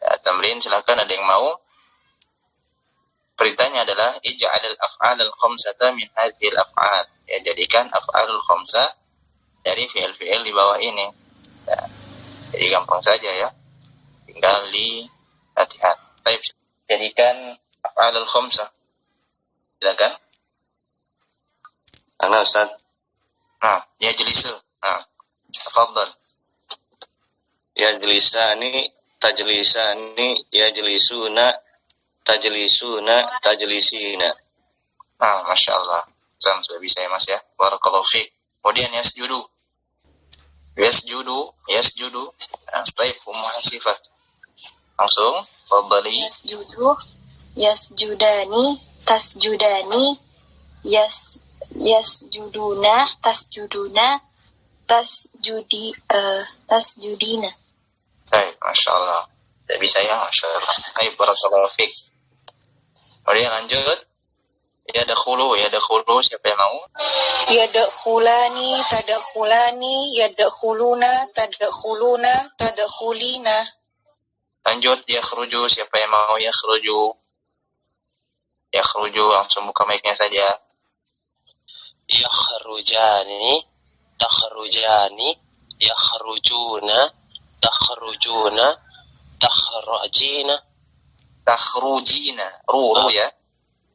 At-tamrin, silakan ada yang mau. Perintahnya adalah ij'alil af'alal khamsata min hadhil af'al. Ya, jadikan af'alul khamsah dari fi'il-fi'il di bawah ini. Ya. Jadi gampang saja ya. Tinggal di latihan. Baik, jadikan af'alul khamsah. Silakan. Ana Ustaz. Nah, yajlisu. Nah, tafadhal. Yajlisani, tajlisani, yajlisuna, tajlisina. Nah, Masya Allah. Sam, sudah bisa ya Mas ya. Barakallahu fiqh. Kemudian yasjudu. Nah, baik, Ummu Hasifah. Langsung, fadhali. Yasjudani, tasjudani, yasjuduna, tasjudina. Baik, Masya Allah. Sudah bisa ya, Masya Allah. Baik, barakallahu fiqh. Kemudian lanjut. Yadkhulu, siapa yang mau? Yadkhulani, tadkhulani, yadkhuluna, tadkhulina. Lanjut, yakhruju, siapa yang mau? Yakhruju, langsung buka mic-nya saja. Yakhrujani, takhrujani, yakhrujuna, takhrujuna, takhrajina. Takhrujina, ru ya.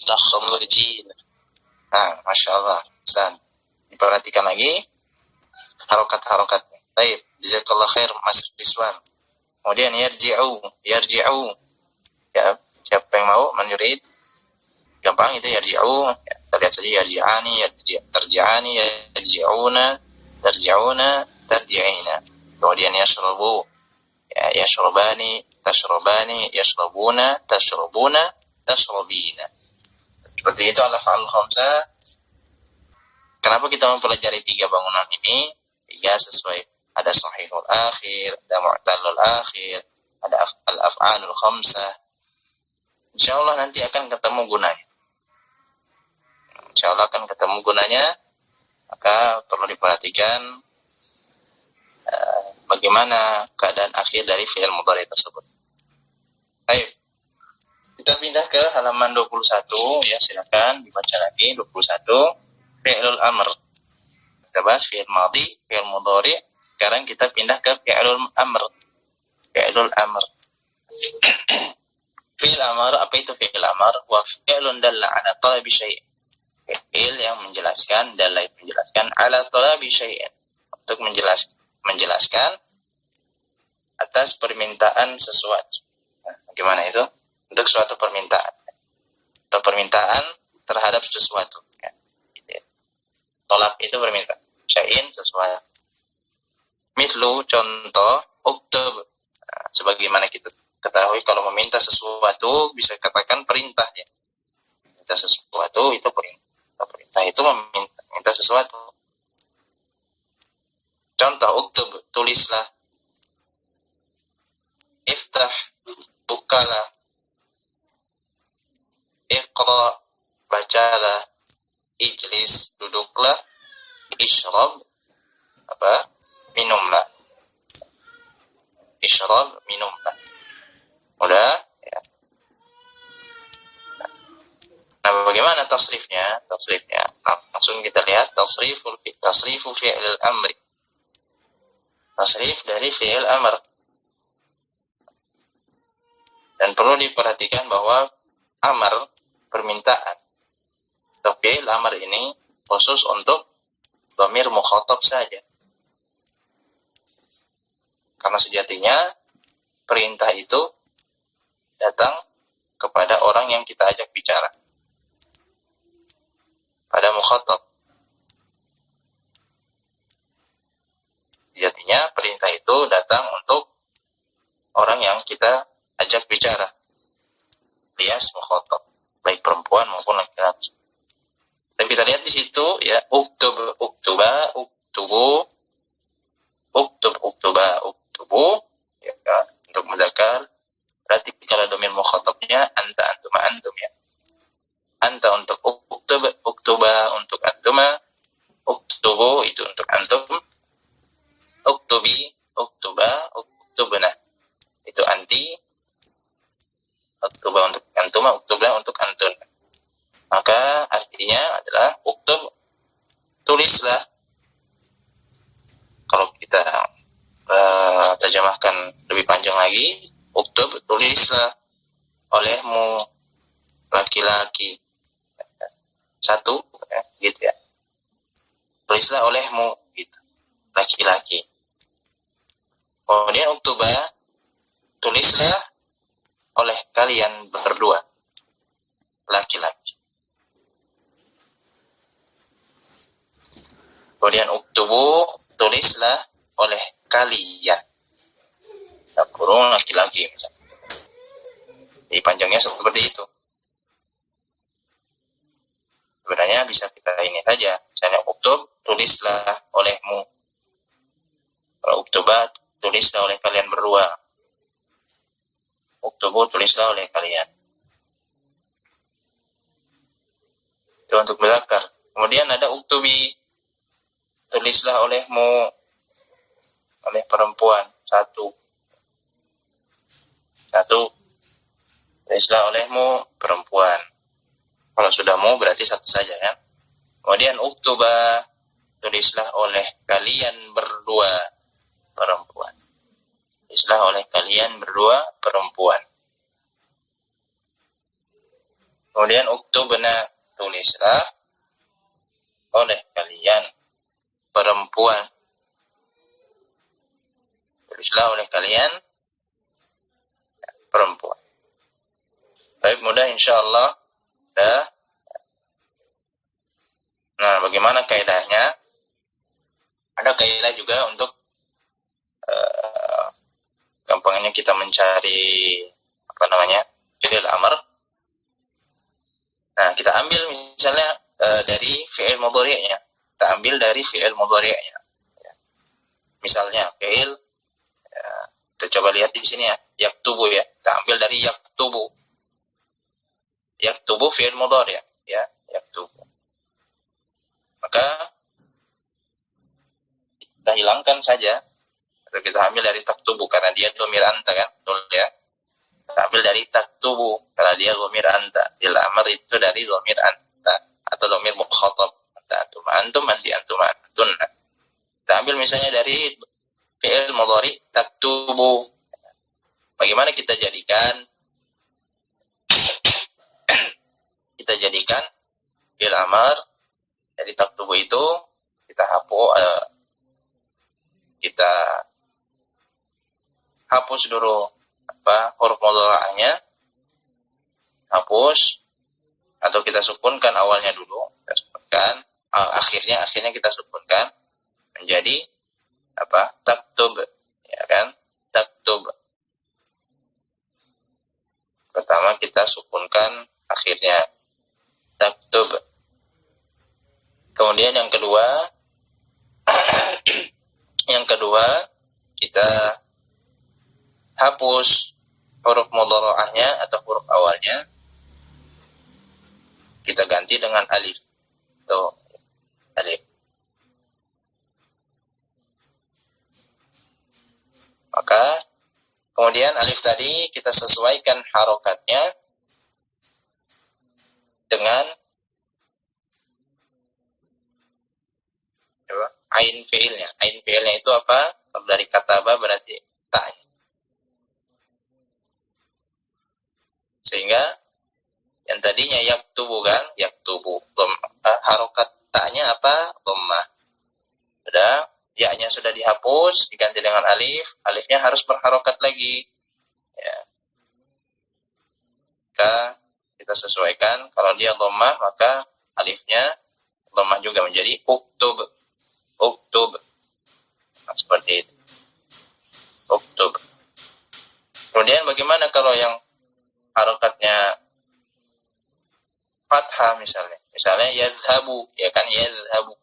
Takhrujina. Nah, Masya Allah. San. Diperhatikan lagi harokat-harokatnya. Baik, jazakallah khair Mas Rizwan. Kemudian yarji'u. Ya, siapa yang mau? Menyurid. Gampang itu yarji'u. Ya, kita lihat saja yarji'ani, yarji'una, tarji'ina. Kemudian yashrabu. Ya, yashrabani, tashrabani, yashrabuna, tashrabina. Seperti itu al-af'alul khamsah. Kenapa kita mempelajari tiga bangunan ini? Tiga sesuai. Ada sahihul akhir, ada mu'tallul akhir, ada al-af'alul khamsah. Insyaallah nanti akan ketemu gunanya. Maka perlu diperhatikan bagaimana keadaan akhir dari fi'il mudhari tersebut. Baik. Kita pindah ke halaman 21 ya, silakan dibaca lagi 21. Fi'lul amr. Kita bahas fi'il madhi, fi'il mudhari, sekarang kita pindah ke fi'lul amr. Fi'lul amr. Fi'il amr, apa itu fi'il amr? Wa fi'lun dalla ala talabi syai'. Fi'il yang menjelaskan, dalla menjelaskan ala talabi syai'. Untuk menjelaskan atas permintaan sesuatu. Nah, gimana itu? Untuk suatu permintaan. Atau permintaan terhadap sesuatu. Ya. Gitu ya. Tolak itu permintaan. Syai'in sesuatu. Mislu contoh uktub. Nah, sebagaimana kita ketahui kalau meminta sesuatu bisa katakan perintah ya. Minta sesuatu itu perintah. Perintah itu meminta sesuatu. Contoh uktub, tulislah. Iftah, bukalah. Iqra, bacalah. Ijlis, duduklah. Ishrab, apa? Minumlah. Ishrab, minumlah. Udah? Ya. Nah, bagaimana tasrifnya? Nah, langsung kita lihat tasrifu fi'il amri. Tasrif dari fi'il amr. Dan perlu diperhatikan bahwa amr, permintaan, atau fi'il amr ini khusus untuk dhamir mukhatab saja. Karena sejatinya perintah itu datang kepada orang yang kita ajak bicara. Pada mukhatab. Sejatinya perintah itu datang untuk orang yang kita ajak bicara. Alias mukhatab, baik perempuan maupun laki-laki. Dan kita lihat di situ ya, uktub, uktuba, uktubu, uktub, uktuba, uktubu, ya, untuk mudzakkar. Berarti kalau dhamir mukhatabnya anta, antuma, antum ya. Anta untuk uktub, uktuba untuk antuma, uktubu itu untuk antum, uktubi, uktuba, uktubna itu anti, uktuba untuk antuma, uktubna untuk antun. Maka artinya adalah uktub, tulislah. Kalau kita terjemahkan lebih panjang lagi, uktub, tulislah olehmu laki-laki. Satu, ya, gitu ya. Tulislah olehmu, gitu. Laki-laki. Kemudian uktuba, tulislah oleh kalian berdua. Laki-laki. Kemudian uktubu, tulislah oleh kalian. Kurung laki-laki misalnya. Jadi panjangnya seperti itu. Sebenarnya bisa kita ini saja. Misalnya uktub, tulislah olehmu. Kalau uktuba, tulislah oleh kalian berdua. Uktubu, tulislah oleh kalian. Itu untuk mudzakkar. Kemudian ada uktubi, tulislah olehmu, oleh perempuan. Satu, tulislah olehmu perempuan. Kalau sudah mu berarti satu saja kan. Kemudian uktuba, tulislah oleh kalian berdua perempuan. Tulislah oleh kalian berdua perempuan. Kemudian uktubna, tulislah oleh kalian perempuan. Tulislah oleh kalian perempuan. Baik, mudah insyaallah. Nah, bagaimana kaidahnya? Ada kaidah juga untuk gampangnya kita mencari fi'il amr. Nah, kita ambil misalnya dari fi'il mudhari'nya. Kita ambil dari fi'il mudhari'nya. Ya. Misalnya fi'il, kita coba lihat di sini ya, yaktubu ya. Kita ambil dari yaktubu. Yaktubu fi'il mudhari' ya, yaktubu. Maka kita hilangkan saja, atau kita ambil dari taktubu karena dia dhamir anta kan, betul ya. Kita ambil dari taktubu karena dia dhamir anta. Fil amr itu dari dhamir anta atau dhamir mukhatab. Anta, antum, anti, antum, antun. Kita ambil misalnya dari fi'il mudhari taktubu. Bagaimana kita jadikan fi'il amar dari taktubu itu kita hapus dulu huruf mudhari'nya, hapus atau kita sukunkan awalnya dulu, kita sukunkan akhirnya kita sukunkan menjadi taktub, ya kan? Taktub. Pertama kita sukunkan akhirnya taktub. Kemudian yang kedua kita hapus huruf mudhari'ahnya atau huruf awalnya, kita ganti dengan alif. Tuh, alif. Maka kemudian alif tadi kita sesuaikan harokatnya dengan ain fi'ilnya. Ain fi'ilnya itu apa? Dari kataba berarti ta'nya. Sehingga yang tadinya yaktubu kan, yaktubu. Harokat ta'nya apa? Dhammah. Sudah, ya-nya sudah dihapus, diganti dengan alif. Alifnya harus berharokat lagi. Ya. Maka kita sesuaikan. Kalau dia dhammah, maka alifnya dhammah juga menjadi uktub. Uktub. Nah, seperti itu. Uktub. Kemudian bagaimana kalau yang harokatnya fathah misalnya. Misalnya yazhabu, ya kan, yazhabu.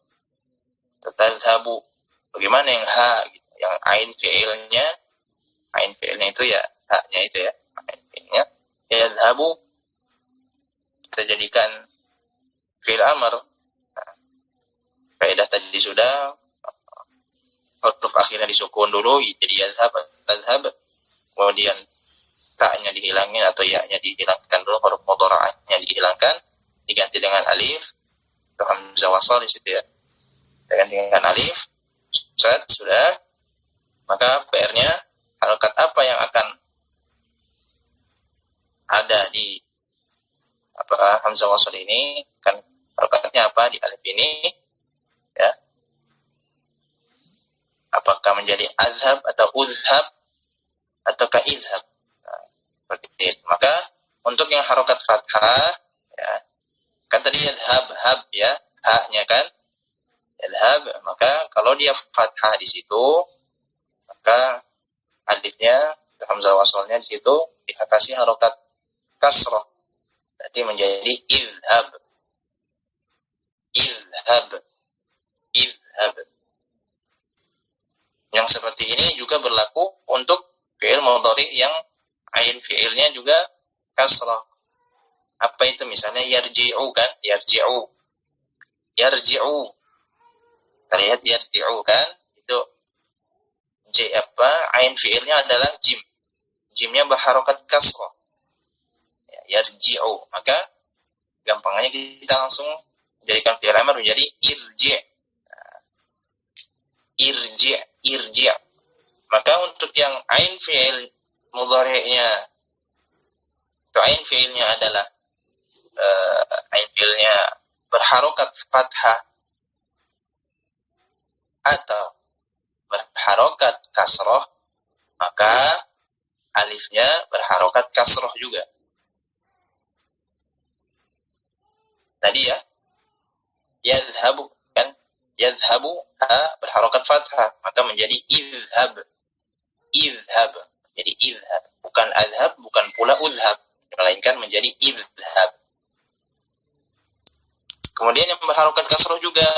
Tazhabu. Bagaimana yang ha gitu? Yang ain fi'ilnya itu ya haknya itu ya. Ain fi'ilnya yazhabu. Kita jadikan fi'il amr. Nah, kaidah tadi sudah huruf akhirnya disukun dulu jadi yazhab, tazhab. Kemudian ta'nya dihilangin atau ya-nya dihilangkan dulu, huruf mudhari'ahnya dihilangkan, diganti dengan alif. Itu hamzah wasal di situ ya. Diganti dengan alif. Sudah. Maka PR-nya harokat apa yang akan ada di hamzah wasal ini, kan harokatnya apa di alif ini ya. Apakah menjadi azhab atau uzhab atau izhab. Maka untuk yang harokat fathah ya, kan tadi yadhab, hab ya, haknya kan yadhab, maka kalau dia fathah di situ, maka alifnya hamzah wasalnya di situ diatasi harokat kasrah, berarti menjadi izhab. Yang seperti ini juga berlaku untuk fi'il mudhari yang ain fi'ilnya juga kasrah. Apa itu? Misalnya yarji'u kan, yarji'u. Kita lihat yarji'u kan, itu ain fi'ilnya adalah jim. Jimnya berharokat kasrah. Yarji'u. Maka gampangnya kita langsung jadikan fi'il amr menjadi irji'. Irji'. Maka untuk yang ain fi'il mudhari'nya, itu ain fi'ilnya adalah ain fi'ilnya berharokat fathah atau berharokat kasroh, maka alifnya berharokat kasroh juga. Tadi ya, yadhhabu kan, yadhhabu berharokat fathah, maka menjadi izhab. Jadi izhab, bukan azhab, bukan pula uzhab, melainkan menjadi izhab. Kemudian yang berharokat kasroh juga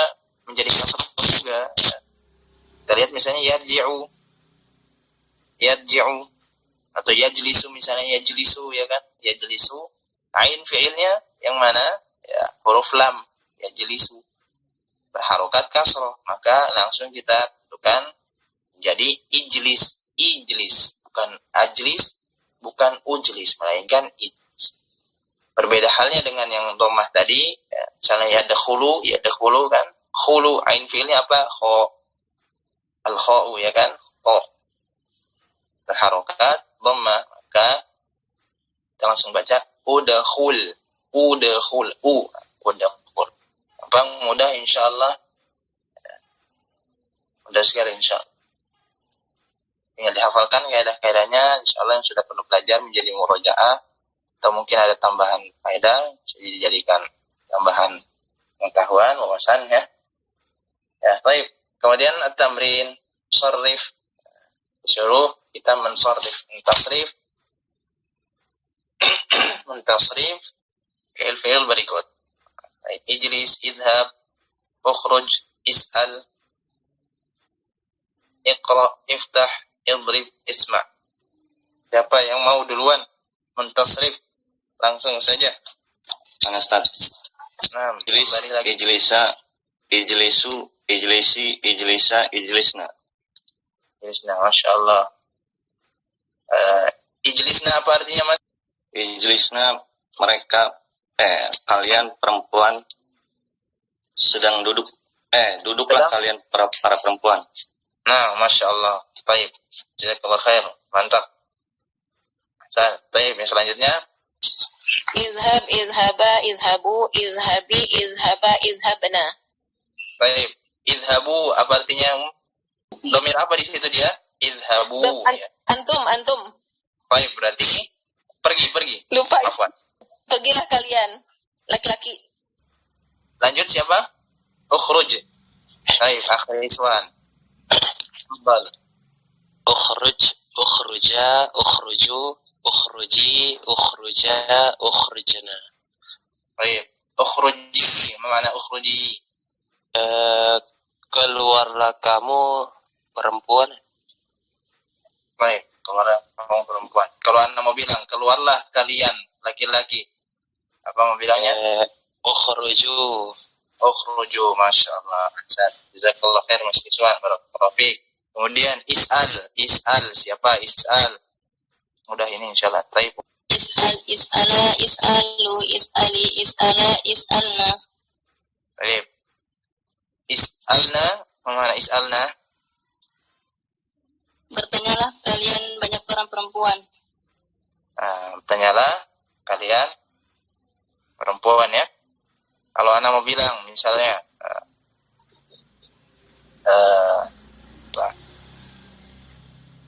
menjadi kasroh juga. Kita lihat misalnya yarji'u atau yajlisu, misalnya yajlisu ya kan, yajlisu. Ain fi'ilnya yang mana? Ya, huruf lam, yajlisu. Berharokat kasroh, maka langsung kita tentukan menjadi ijlis. Bukan ajlis, bukan ujlis, melainkan ijlis. Berbeda halnya dengan yang dhammah tadi, ya, misalnya yadkhulu kan, khulu ain fi'ilnya apa? Kha, al-kha'u ya kan, O. Berharokat, dhamma, maka kita langsung baca udkhul. Udkhul. Udkhul. Apa mudah insyaallah. Mudah sekali insyaallah. Tinggal dihafalkan kaidah-kaidahnya, insyaallah yang sudah perlu belajar menjadi murojaah, atau mungkin ada tambahan faedah bisa dijadikan tambahan pengetahuan, wawasan ya. Ya, baik. Kemudian at-tamrin sarrif. Disuruh kita mensarrif, mentasrif mentasrif fi'il-fi'il berikut. Baik, ijlis, idhab, ukhruj, is'al, iqra, iftah, idrib, isma'. Siapa yang mau duluan mentasrif? Langsung saja. Mana Ustaz? Nah, Ijlis, kembali lagi. ijlisa, ijlisu, ijlisi, ijlisa, ijlisna. Ijlisna, Masya Allah. Ijlisna apa artinya, Mas? Ijlisna mereka kalian perempuan sedang duduk. Duduklah kalian para perempuan. Nah, Masya Allah. Baik. Jazakallah khair. Mantap. Baik, yang selanjutnya. Izhab, izhaba, izhabu, izhabi, izhaba, izhabna. Baik. Idhabu apa artinya? Domir apa di situ dia? Idhabu. Ya. Antum. Baik, berarti pergi. Lupa. Afwan. Pergilah kalian, laki-laki. Lanjut siapa? Ukhruj. Baik, akhir iswan. Kembali. Ukhruj, ukhruja, ukhruju, ukhruji, ukhruja, ukhrujna. Baik. Ukhruji. Mana ukhruji? Keluarlah kamu perempuan. Baik, keluar kamu perempuan. Kalau Anda mau bilang, keluarlah kalian laki-laki. Apa mau bilangnya? Ukhruju. Ukhruju, Masya Allah. Jazakallah khair, Mas Iswan. Barakallahu fiik. Kemudian is'al. Siapa is'al? Mudah ini insyaallah. Baik. Is'al, is'ala, is'alu, is'ali, is'ala, is'alna. Baik. Is'alna, mana is'alna? Bertanyalah kalian banyak orang perempuan. Bertanyalah kalian perempuan ya. Kalau Anda mau bilang misalnya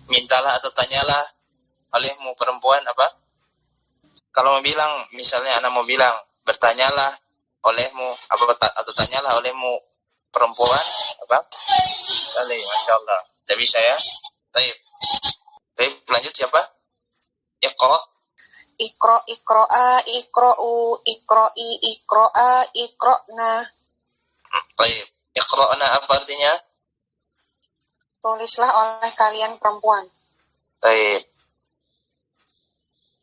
mintalah atau tanyalah olehmu perempuan apa? Kalau mau bilang misalnya Anda mau bilang bertanyalah olehmu atau tanyalah olehmu perempuan apa? Boleh, Masya Allah. Tidak bisa ya? Baik. Lanjut siapa? Iqra. Iqra, iqra'a, iqra'u, iqra'i, iqra'a, iqra'na. Baik. Iqra'na apa artinya? Tulislah oleh kalian perempuan. Baik.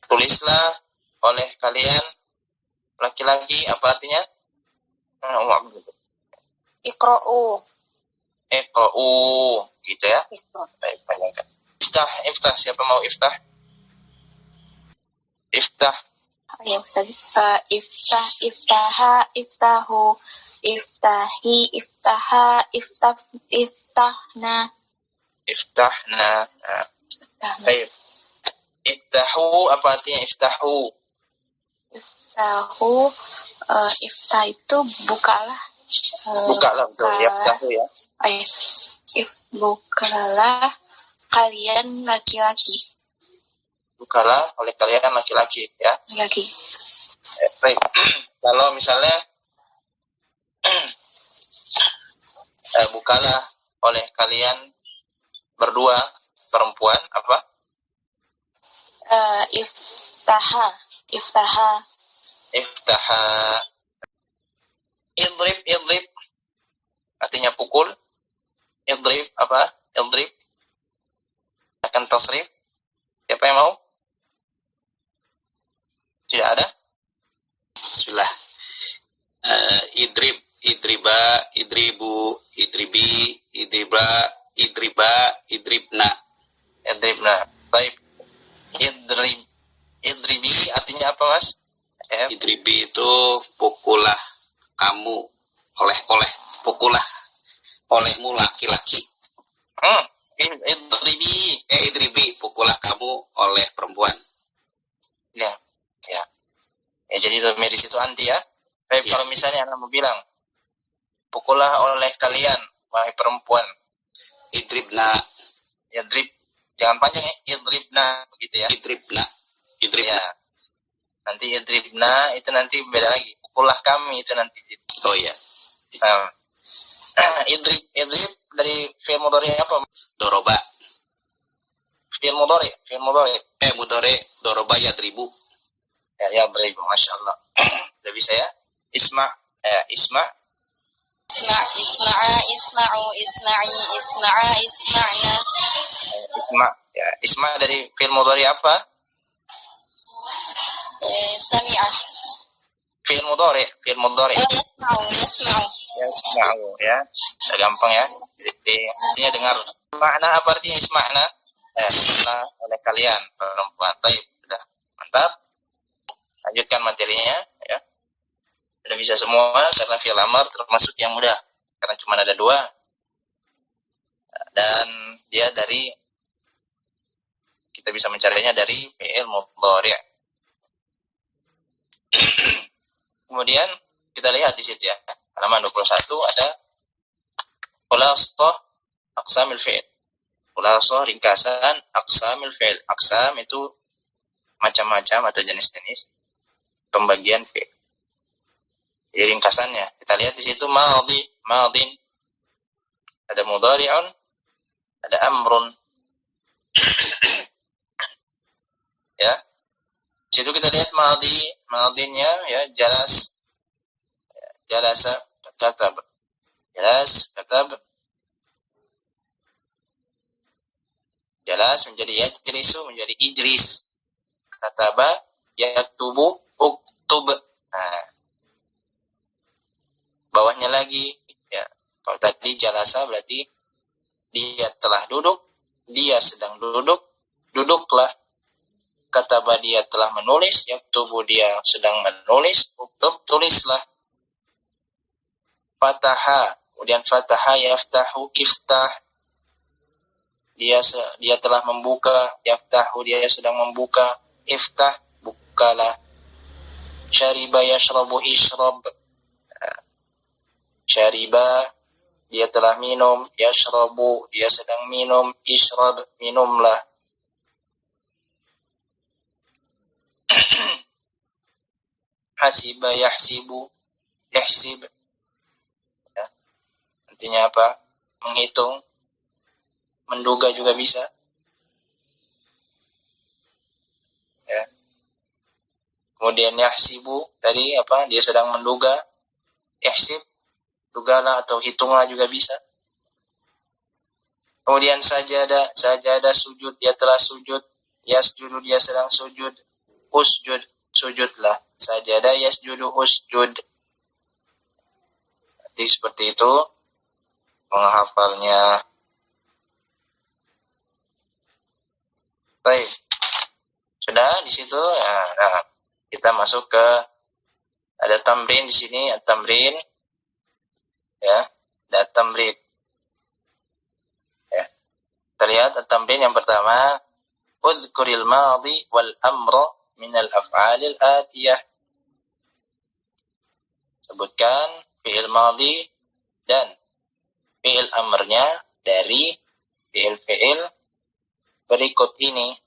Tulislah oleh kalian laki-laki apa artinya? Iqra'u. Iqra'u. Gitu ya? Iqra. Baik, panjangkan. Iftah. Siapa mau iftah? Iftah. Ya Ustaz. Iftah, iftaha, iftahu, iftahi, iftaha, iftahna. Iftahna. Baik. Iftahu apa artinya iftahu? Iftahu, iftah itu bukalah. Bukalah betul. Iftahu ya. Bukalah kalian laki-laki. Bukalah oleh kalian laki-laki ya. Laki. Baik. Kalau misalnya bukalah oleh kalian berdua perempuan apa? Iftaha. Idrib artinya pukul. Idrib apa? Idrib akan tasrif. Siapa yang mau? Tidak ada? Bismillah. Idrib, idriba, idribu, idribi, idriba, idribna. Baik. Idribi artinya apa, Mas? Idribi itu itu anti ya. Baik, Ya. kalau misalnya Anda mau bilang, pukullah oleh kalian, wahai perempuan. Idribna. Idrib. Jangan panjang ya. Idribna. Begitu ya. Idribna. Idribna. Ya. Nanti idribna itu nanti beda lagi. Pukullah kami itu nanti. Oh iya. Nah, idrib dari fi'il mudhari apa? Doroba. Fi'il mudhari. Mudore. Doroba yadribu. Ya beribu, masya Allah. Udah bisa ya? Isma. Isma'u, isma'i, isma'na. Isma. Ya, isma dari fi'il mudhari apa? Sami'ah. Fi'il mudhari. Yasma'u. Ya, isma'u ya. Sudah gampang ya. Jadi artinya dengar. Makna apa artinya isma'na? Makna oleh kalian perempuan. Baik, sudah mantap. Lanjutkan materinya ya. Sudah bisa semua karena fi'il amr termasuk yang mudah. Karena cuma ada 2. Dan dia dari kita bisa mencarinya dari fi'il mudhari'. Kemudian kita lihat di situ ya. Halaman 21 ada khulasah aqsamil fi'il. Khulasah ringkasan aqsamil fi'il. Aqsam itu macam-macam atau jenis-jenis pembagian fi'il. Jadi ringkasannya kita lihat di situ madin. Ada mudhari'un, ada amrun. Ya. Di situ kita lihat madinnya ya jalasa katab. Jalas menjadi yajlisu menjadi ijlis. Kataba yaktubu uktub. Nah. Bawahnya lagi ya. Kalau tadi jalasa berarti dia telah duduk, dia sedang duduk, duduklah. Kataba dia telah menulis, yaktubu dia sedang menulis, uktub tulislah. Fataha, kemudian fataha yaftahu kiftah. Dia telah membuka, yaftahu dia sedang membuka, iftah bukalah. Syariba yashrabu ishrab. Syariba dia telah minum, yashrabu dia sedang minum, ishrab minumlah. Hasiba yahsibu yahsib. Ya. Artinya apa? Menghitung, menduga juga bisa. Ya. Kemudian yahsibu tadi apa? Dia sedang menduga. Yahsib dugalah atau hitunglah juga bisa. Kemudian sajadah sujud, dia telah sujud. Yasjudu dia sedang sujud. Usjud sujudlah. Sajadah yasjudu usjud. Jadi seperti itu menghafalnya. Baik. Sudah di situ ya. Nah, kita masuk ke ada tamrin di sini, tamrin ya, ada tamrin. Ya. Kita lihat tamrin yang pertama, uzkuril madhi wal amra min al af'alil atiyah. Sebutkan fi'il madhi dan fi'il amrnya dari fi'il-fi'il berikut ini.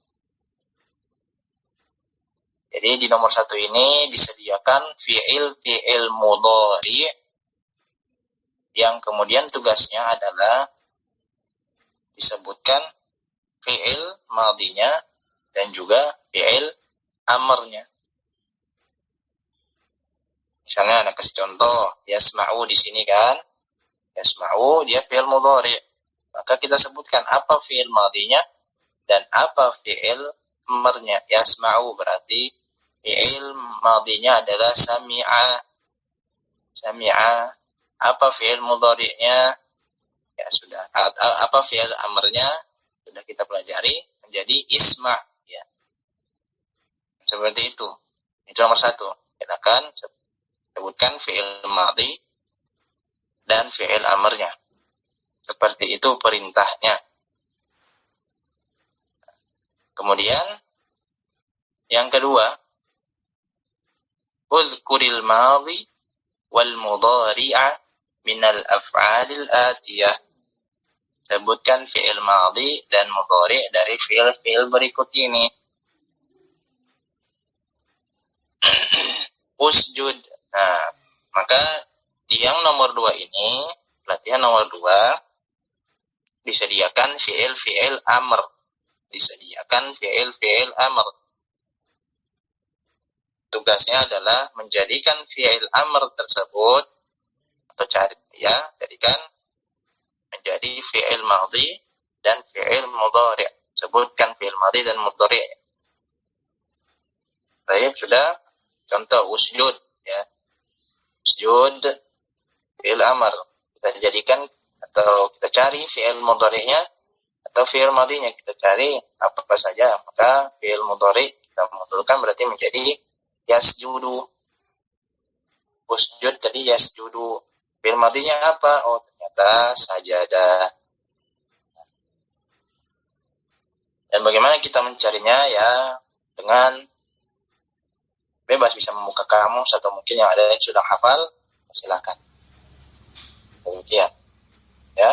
Jadi di nomor 1 ini disediakan fi'il mudhari yang kemudian tugasnya adalah disebutkan fi'il madhinya dan juga fi'il amrnya. Misalnya ada kasih contoh, yasma'u di sini kan. Yasma'u dia fi'il mudhari. Maka kita sebutkan apa fi'il madhinya dan apa fi'il amrnya. Yasma'u berarti fi'il madhinya adalah sami'a. Sami'a. Apa fi'il mudhari'nya? Ya sudah. Apa fi'il amrnya? Sudah kita pelajari menjadi isma. Ya. Seperti itu. Itu nomor 1. Silakan sebutkan fi'il madhi dan fi'il amrnya. Seperti itu perintahnya. Kemudian yang kedua, Uzkuril madhi wal mudhari'a minal af'alil atiyah. Sebutkan fi'il madhi dan mudhari' dari fi'il berikut ini. Usjud. Nah, maka yang nomor 2 ini, latihan nomor 2, disediakan fi'il amr. Disediakan fi'il amr. Tugasnya adalah menjadikan fi'il amr tersebut, atau jadikan menjadi fi'il madhi dan fi'il mudhari'. Sebutkan fi'il madhi dan mudhari'. Baik, sudah. Contoh usjud, ya. Usjud fi'il amr. Kita jadikan atau kita cari fi'il mudhari'nya atau fi'il madhinya. Kita cari apa saja. Maka fi'il mudhari' kita mudhari'kan berarti menjadi yasjudu. Usjud tadi yasjudu. Fi'il madhinya apa? Oh, ternyata sajadah. Dan bagaimana kita mencarinya? Ya, dengan bebas, bisa membuka kamus atau mungkin yang ada yang sudah hafal, silakan. Demikian, ya.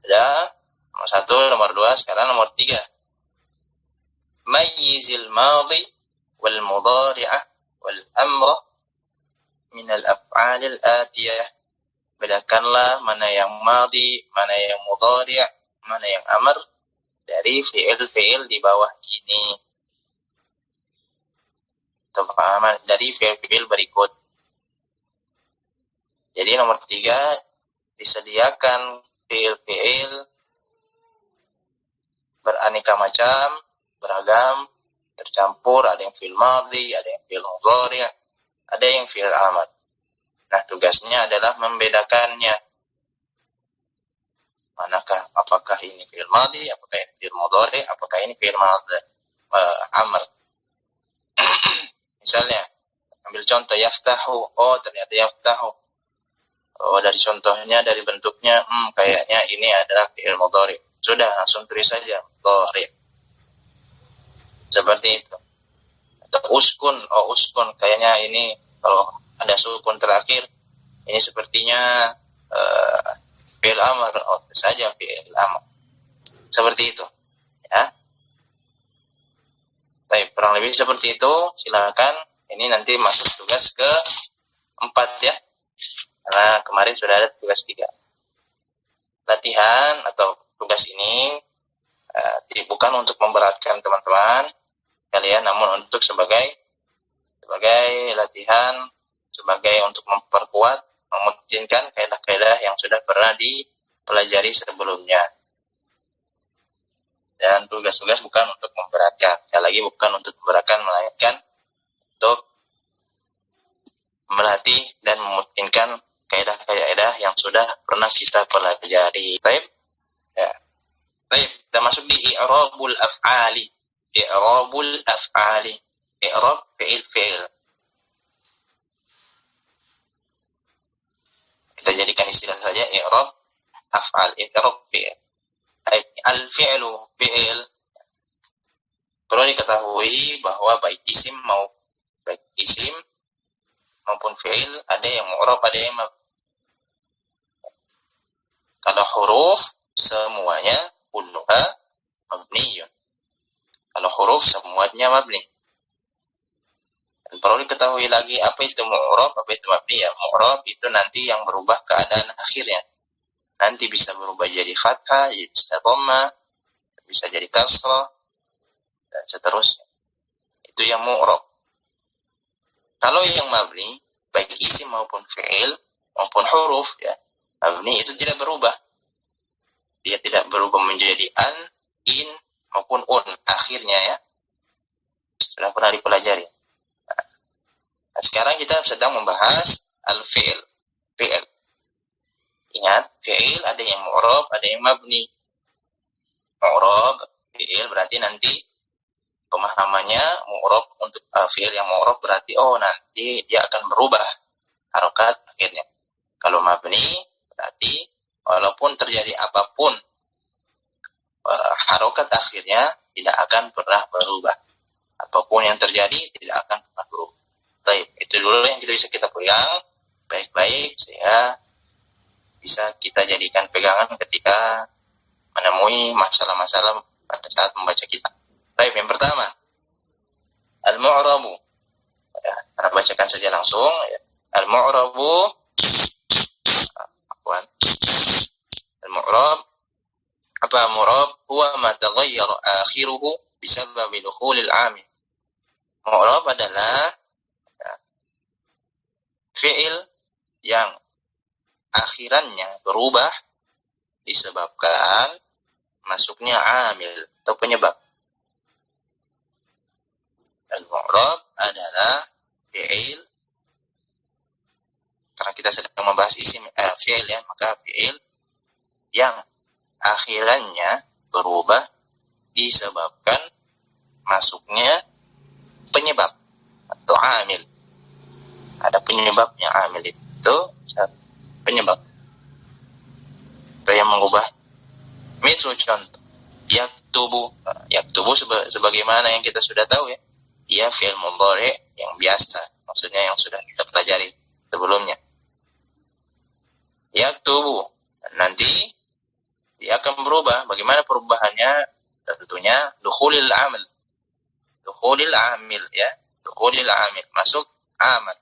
Sudah, nomor 1, nomor 2, sekarang nomor 3. Mayyizil madhi wal mudhari'ah wal amra min al af'alil atiyah. Bedakanlah mana yang madhi, mana yang mudhari', mana yang amr dari fi'il di bawah ini. Dari fi'il berikut. Jadi nomor 3, disediakan fi'il beraneka macam, beragam, tercampur, ada yang fi'il madhi, ada yang fi'il mudhari', ada yang fi'il amr. Nah, tugasnya adalah membedakannya. Manakah, apakah ini fi'il madhi, apakah ini fi'il mudhari', apakah ini fi'il amr. Misalnya, ambil contoh yaftahu. Oh, ternyata yaftahu. Oh, dari contohnya, dari bentuknya, kayaknya ini adalah fi'il mudhari'. Sudah, langsung tulis saja mudhari'. Seperti itu. Atau uskun. Oh, uskun. Kayaknya ini kalau ada sukun terakhir, ini sepertinya fi'il amr. Oh, saja fi'il amr. Seperti itu, ya. Baik, kurang lebih seperti itu. Silakan. Ini nanti masuk tugas ke-4, ya. Karena kemarin sudah ada tugas 3. Latihan atau tugas ini bukan untuk memberatkan teman-teman kalian, namun untuk sebagai latihan, sebagai untuk memperkuat, memungkinkan kaidah-kaidah yang sudah pernah dipelajari sebelumnya. Dan tugas-tugas bukan untuk memberatkan. Sekali lagi, bukan untuk memberatkan, melainkan untuk melatih dan memungkinkan kaidah-kaidah yang sudah pernah kita pelajari. Baik, ya. Baik, kita masuk di i'rabul af'ali. I'rabul af'ali. I'rab fi'il. Kita jadikan istilah saja i'rab af'al, i'rab fi'il. Al-fi'lu fi'il. Perlu diketahui bahwa baik isim maupun fi'il ada yang mu'rab, ada yang kalau huruf semuanya kulluha mabniyun. Kalau huruf semuanya mabni. Dan perlu diketahui lagi apa itu mu'rab, apa itu mabni. Ya, mu'rab itu nanti yang berubah keadaan akhirnya. Nanti bisa berubah jadi fathah, bisa dhamma, bisa jadi kasrah, dan seterusnya. Itu yang mu'rab. Kalau yang mabni, baik isim maupun fi'il, maupun huruf, ya, mabni itu tidak berubah. Dia tidak berubah menjadi an, in, maupun un. Akhirnya, ya. Sudah pernah dipelajari. Nah, sekarang kita sedang membahas al-fi'il. Fi'il. Ingat, fi'il ada yang mu'rab, ada yang mabni. Mu'rab, fi'il berarti nanti pemahamannya mu'rab untuk fi'il yang mu'rab berarti nanti dia akan berubah harokat akhirnya. Kalau mabni berarti walaupun terjadi apapun harokat akhirnya tidak akan pernah berubah. Apapun yang terjadi tidak akan pernah berubah. Baik, itu dulu yang kita pegang baik-baik sehingga bisa kita jadikan pegangan ketika menemui masalah-masalah pada saat membaca kitab. Baik, yang pertama, al-mu'rabu. Ya, kita bacakan saja langsung. Ya. Al-mu'rabu, al-mu'rab, apa mu'rab? Huwa ma taghayyara akhiruhu bisababi dukhulil 'amil. Mu'rab adalah fi'il yang akhirannya berubah disebabkan masuknya amil atau penyebab. Al-mu'rab adalah fi'il, karena kita sedang membahas isim fi'il ya, maka fi'il yang akhirannya berubah disebabkan masuknya penyebab atau amil. Ada penyebabnya, amil itu penyebab yang mengubah. Misal contoh, yaktubu sebagaimana yang kita sudah tahu ya, dia fi'il mudhari yang biasa, maksudnya yang sudah kita pelajari sebelumnya. Yaktubu, nanti dia akan berubah. Bagaimana perubahannya? Tentunya dukhulil amil ya, dukhulil amil, masuk amal.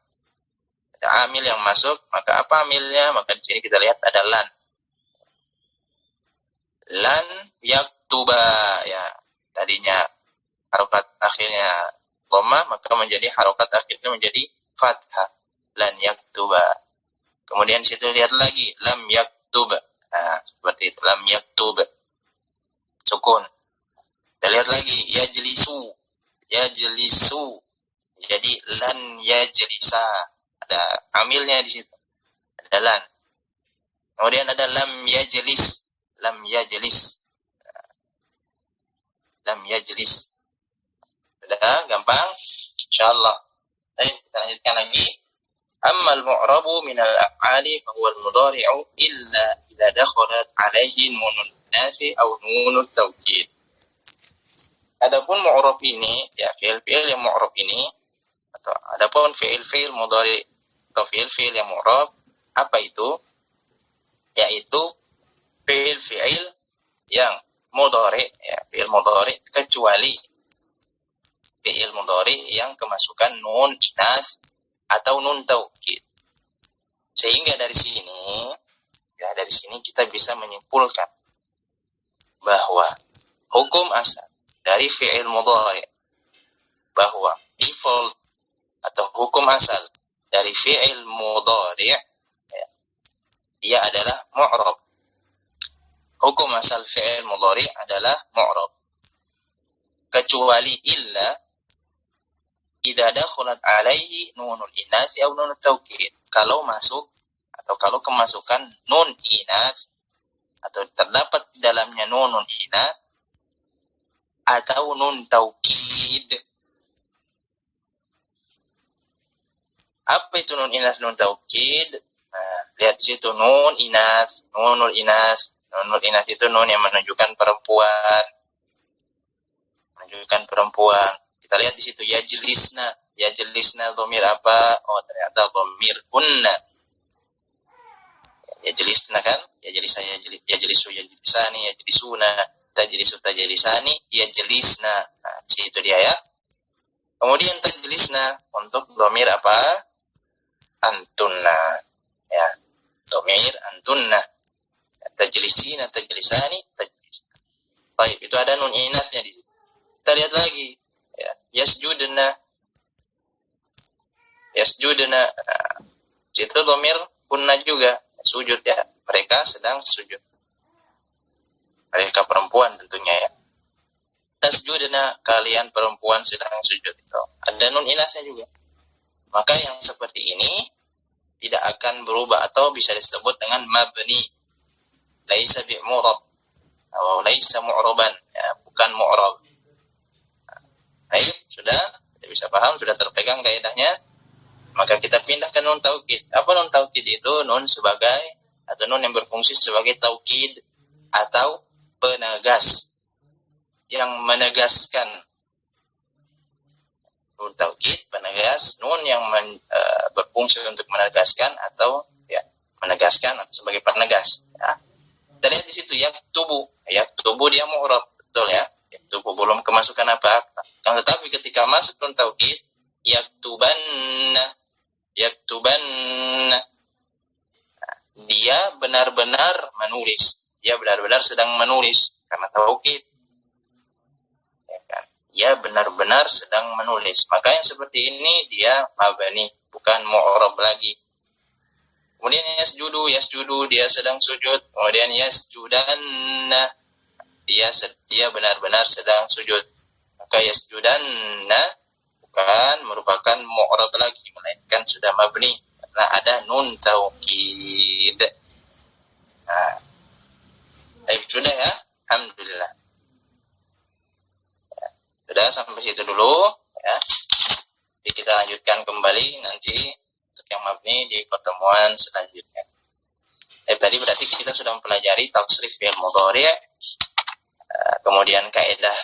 Ada amil yang masuk, maka apa amilnya? Maka di sini kita lihat ada lan. Lan yaktuba ya, tadinya harokat akhirnya dhammah, maka menjadi harokat akhirnya menjadi fathah. Lan yaktuba. Kemudian situ lihat lagi lam yaktub. Nah, seperti itu, lam yaktub. Sukun. Kita lihat lagi yajlisu. Jadi lan yajlisa. Ada amilnya di situ. Ada lan. Kemudian ada lam yajlis. Sudah gampang? Insyaallah. Baik, kita lanjutkan lagi. Amma al-mu'rabu min al-af'ali fa huwa al-mudhari'u illa idza dakhalat 'alaihi nunun nasi aw nunut tawkid. Adapun mu'rab ini, ya fi'il yang mu'rab ini, atau adapun fi'il mudhari atau fi'il yang mu'rab, apa itu? Yaitu fi'il yang mudhari, ya fi'il mudhari, kecuali fi'il mudhari yang kemasukan nun inas atau nun taukid. Sehingga dari sini kita bisa menyimpulkan bahwa hukum asal dari fi'il mudhari, bahwa default atau hukum asal dari fi'il mudhari ya, dia adalah mu'rab. Hukum asal fi'il mudhari adalah mu'rab. Kecuali illa idza dakhalat alaihi nunul inas atau nun taukid. Kalau masuk atau kalau kemasukan nun inas atau terdapat di dalamnya nunun inas atau nun taukid. Apa itu nun inas, nun taukid? Nah, lihat situ nun inas, nunul inas. Nunul inas itu nun yang menunjukkan perempuan. Kita lihat di situ yajlisna. Yajlisna dhamir apa? Oh, ternyata dhamir kunna. Yajlisna kan? Yajlisu yajlisani, yajlisuna, tajlisani, yajlisna. Nah, di situ dia ya. Kemudian tajlisna untuk dhamir apa? Antunna. Ya, dhamir antunna. Tajlisina, tajlisani, tajlisna. Baik, itu ada nun inasnya di situ. Kita lihat lagi. Ya, yasjudna. Nah, situ dhamir kunna juga. Sujud ya. Mereka sedang sujud. Mereka perempuan tentunya ya. Tasjudna, kalian perempuan sedang sujud itu. Ada nun inasnya juga. Maka yang seperti ini tidak akan berubah atau bisa disebut dengan mabni. Laisa bi'murab atau laisa mu'raban, ya, bukan mu'rab. Baik, sudah bisa paham, sudah terpegang kaidahnya. Maka kita pindah ke nun taukid. Apa nun taukid itu? Nun sebagai atau nun yang berfungsi sebagai taukid atau penegas. yang menegaskan. Nun taukid penegas, nun yang berfungsi untuk menegaskan atau ya menegaskan atau sebagai penegas. Ya. Kita lihat di situ yaktubu dia mu'rab, betul ya. Yaktubu belum kemasukan apa-apa. Kan tetapi ketika masuk nun taukid yaktubanna, dia benar-benar menulis. Dia benar-benar sedang menulis karena taukid. Ya kan? Dia benar-benar sedang menulis. Maka yang seperti ini dia mabani, bukan mu'rab lagi. Kemudian yasjudu, dia sedang sujud. Kemudian yasjudanna, dia benar-benar sedang sujud. Maka yasjudanna bukan merupakan mu'rab lagi, melainkan sudah mabni karena ada nun taukid. Nah, baik, sudah ya, alhamdulillah. Ya, sudah sampai situ dulu ya. Jadi kita lanjutkan kembali nanti untuk yang mabni di pertemuan selanjutnya. Tadi berarti kita sudah mempelajari tasrif fi'il mudhari', kemudian kaidah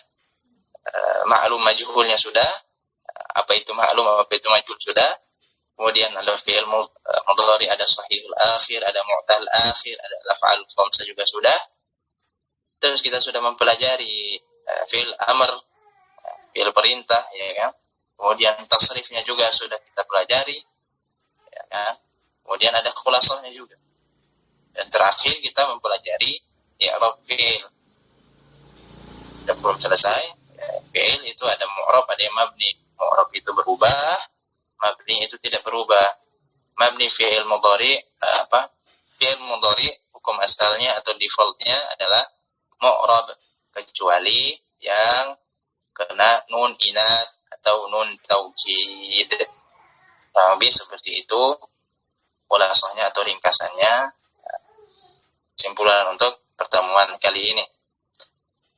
ma'lum majhulnya sudah. Apa itu ma'lum, apa itu majhul sudah. Kemudian ada fi'il mudhari', ada sahihul akhir, ada mu'tal akhir, ada af'al khamsah juga sudah. Terus kita sudah mempelajari fi'il amr, fi'il perintah, ya kan. Kemudian tasrifnya juga sudah kita pelajari, ya kan. Kemudian ada khulasahnya juga. Dan terakhir kita mempelajari i'rab fi'il. Sudah belum selesai. Fi'il itu ada mu'rab, ada yang mabni. Mu'rab itu berubah, mabni itu tidak berubah. Mabni fi'il mudhari, fi'il mudhari hukum asalnya atau defaultnya adalah mu'rab, kecuali yang kena nun inath atau nun taukid. Lebih seperti itu khulasahnya atau ringkasannya, kesimpulan untuk pertemuan kali ini.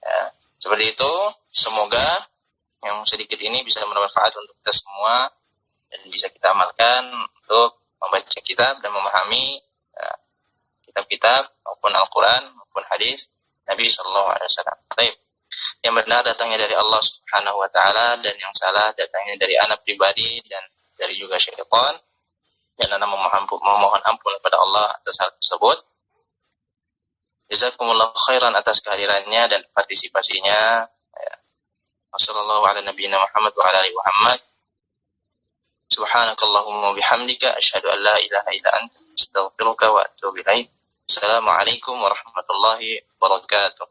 Ya, seperti itu. Semoga yang sedikit ini bisa bermanfaat untuk kita semua dan bisa kita amalkan untuk membaca kitab dan memahami kitab-kitab maupun Al-Quran maupun hadis Nabi SAW. Baik. Yang benar datangnya dari Allah Subhanahu Wa Taala dan yang salah datangnya dari anak pribadi dan dari juga syaitan. Dan anak memohon ampun kepada Allah atas hal tersebut. Jazakumullah khairan atas kehadirannya dan partisipasinya. Wassallallahu ala nabiyyina Muhammad wa ala alihi Muhammad. Subhanakallahumma bihamdika asyhadu an la ilaha illa anta astaghfiruka wa atubu ilaik. Assalamualaikum warahmatullahi wabarakatuh.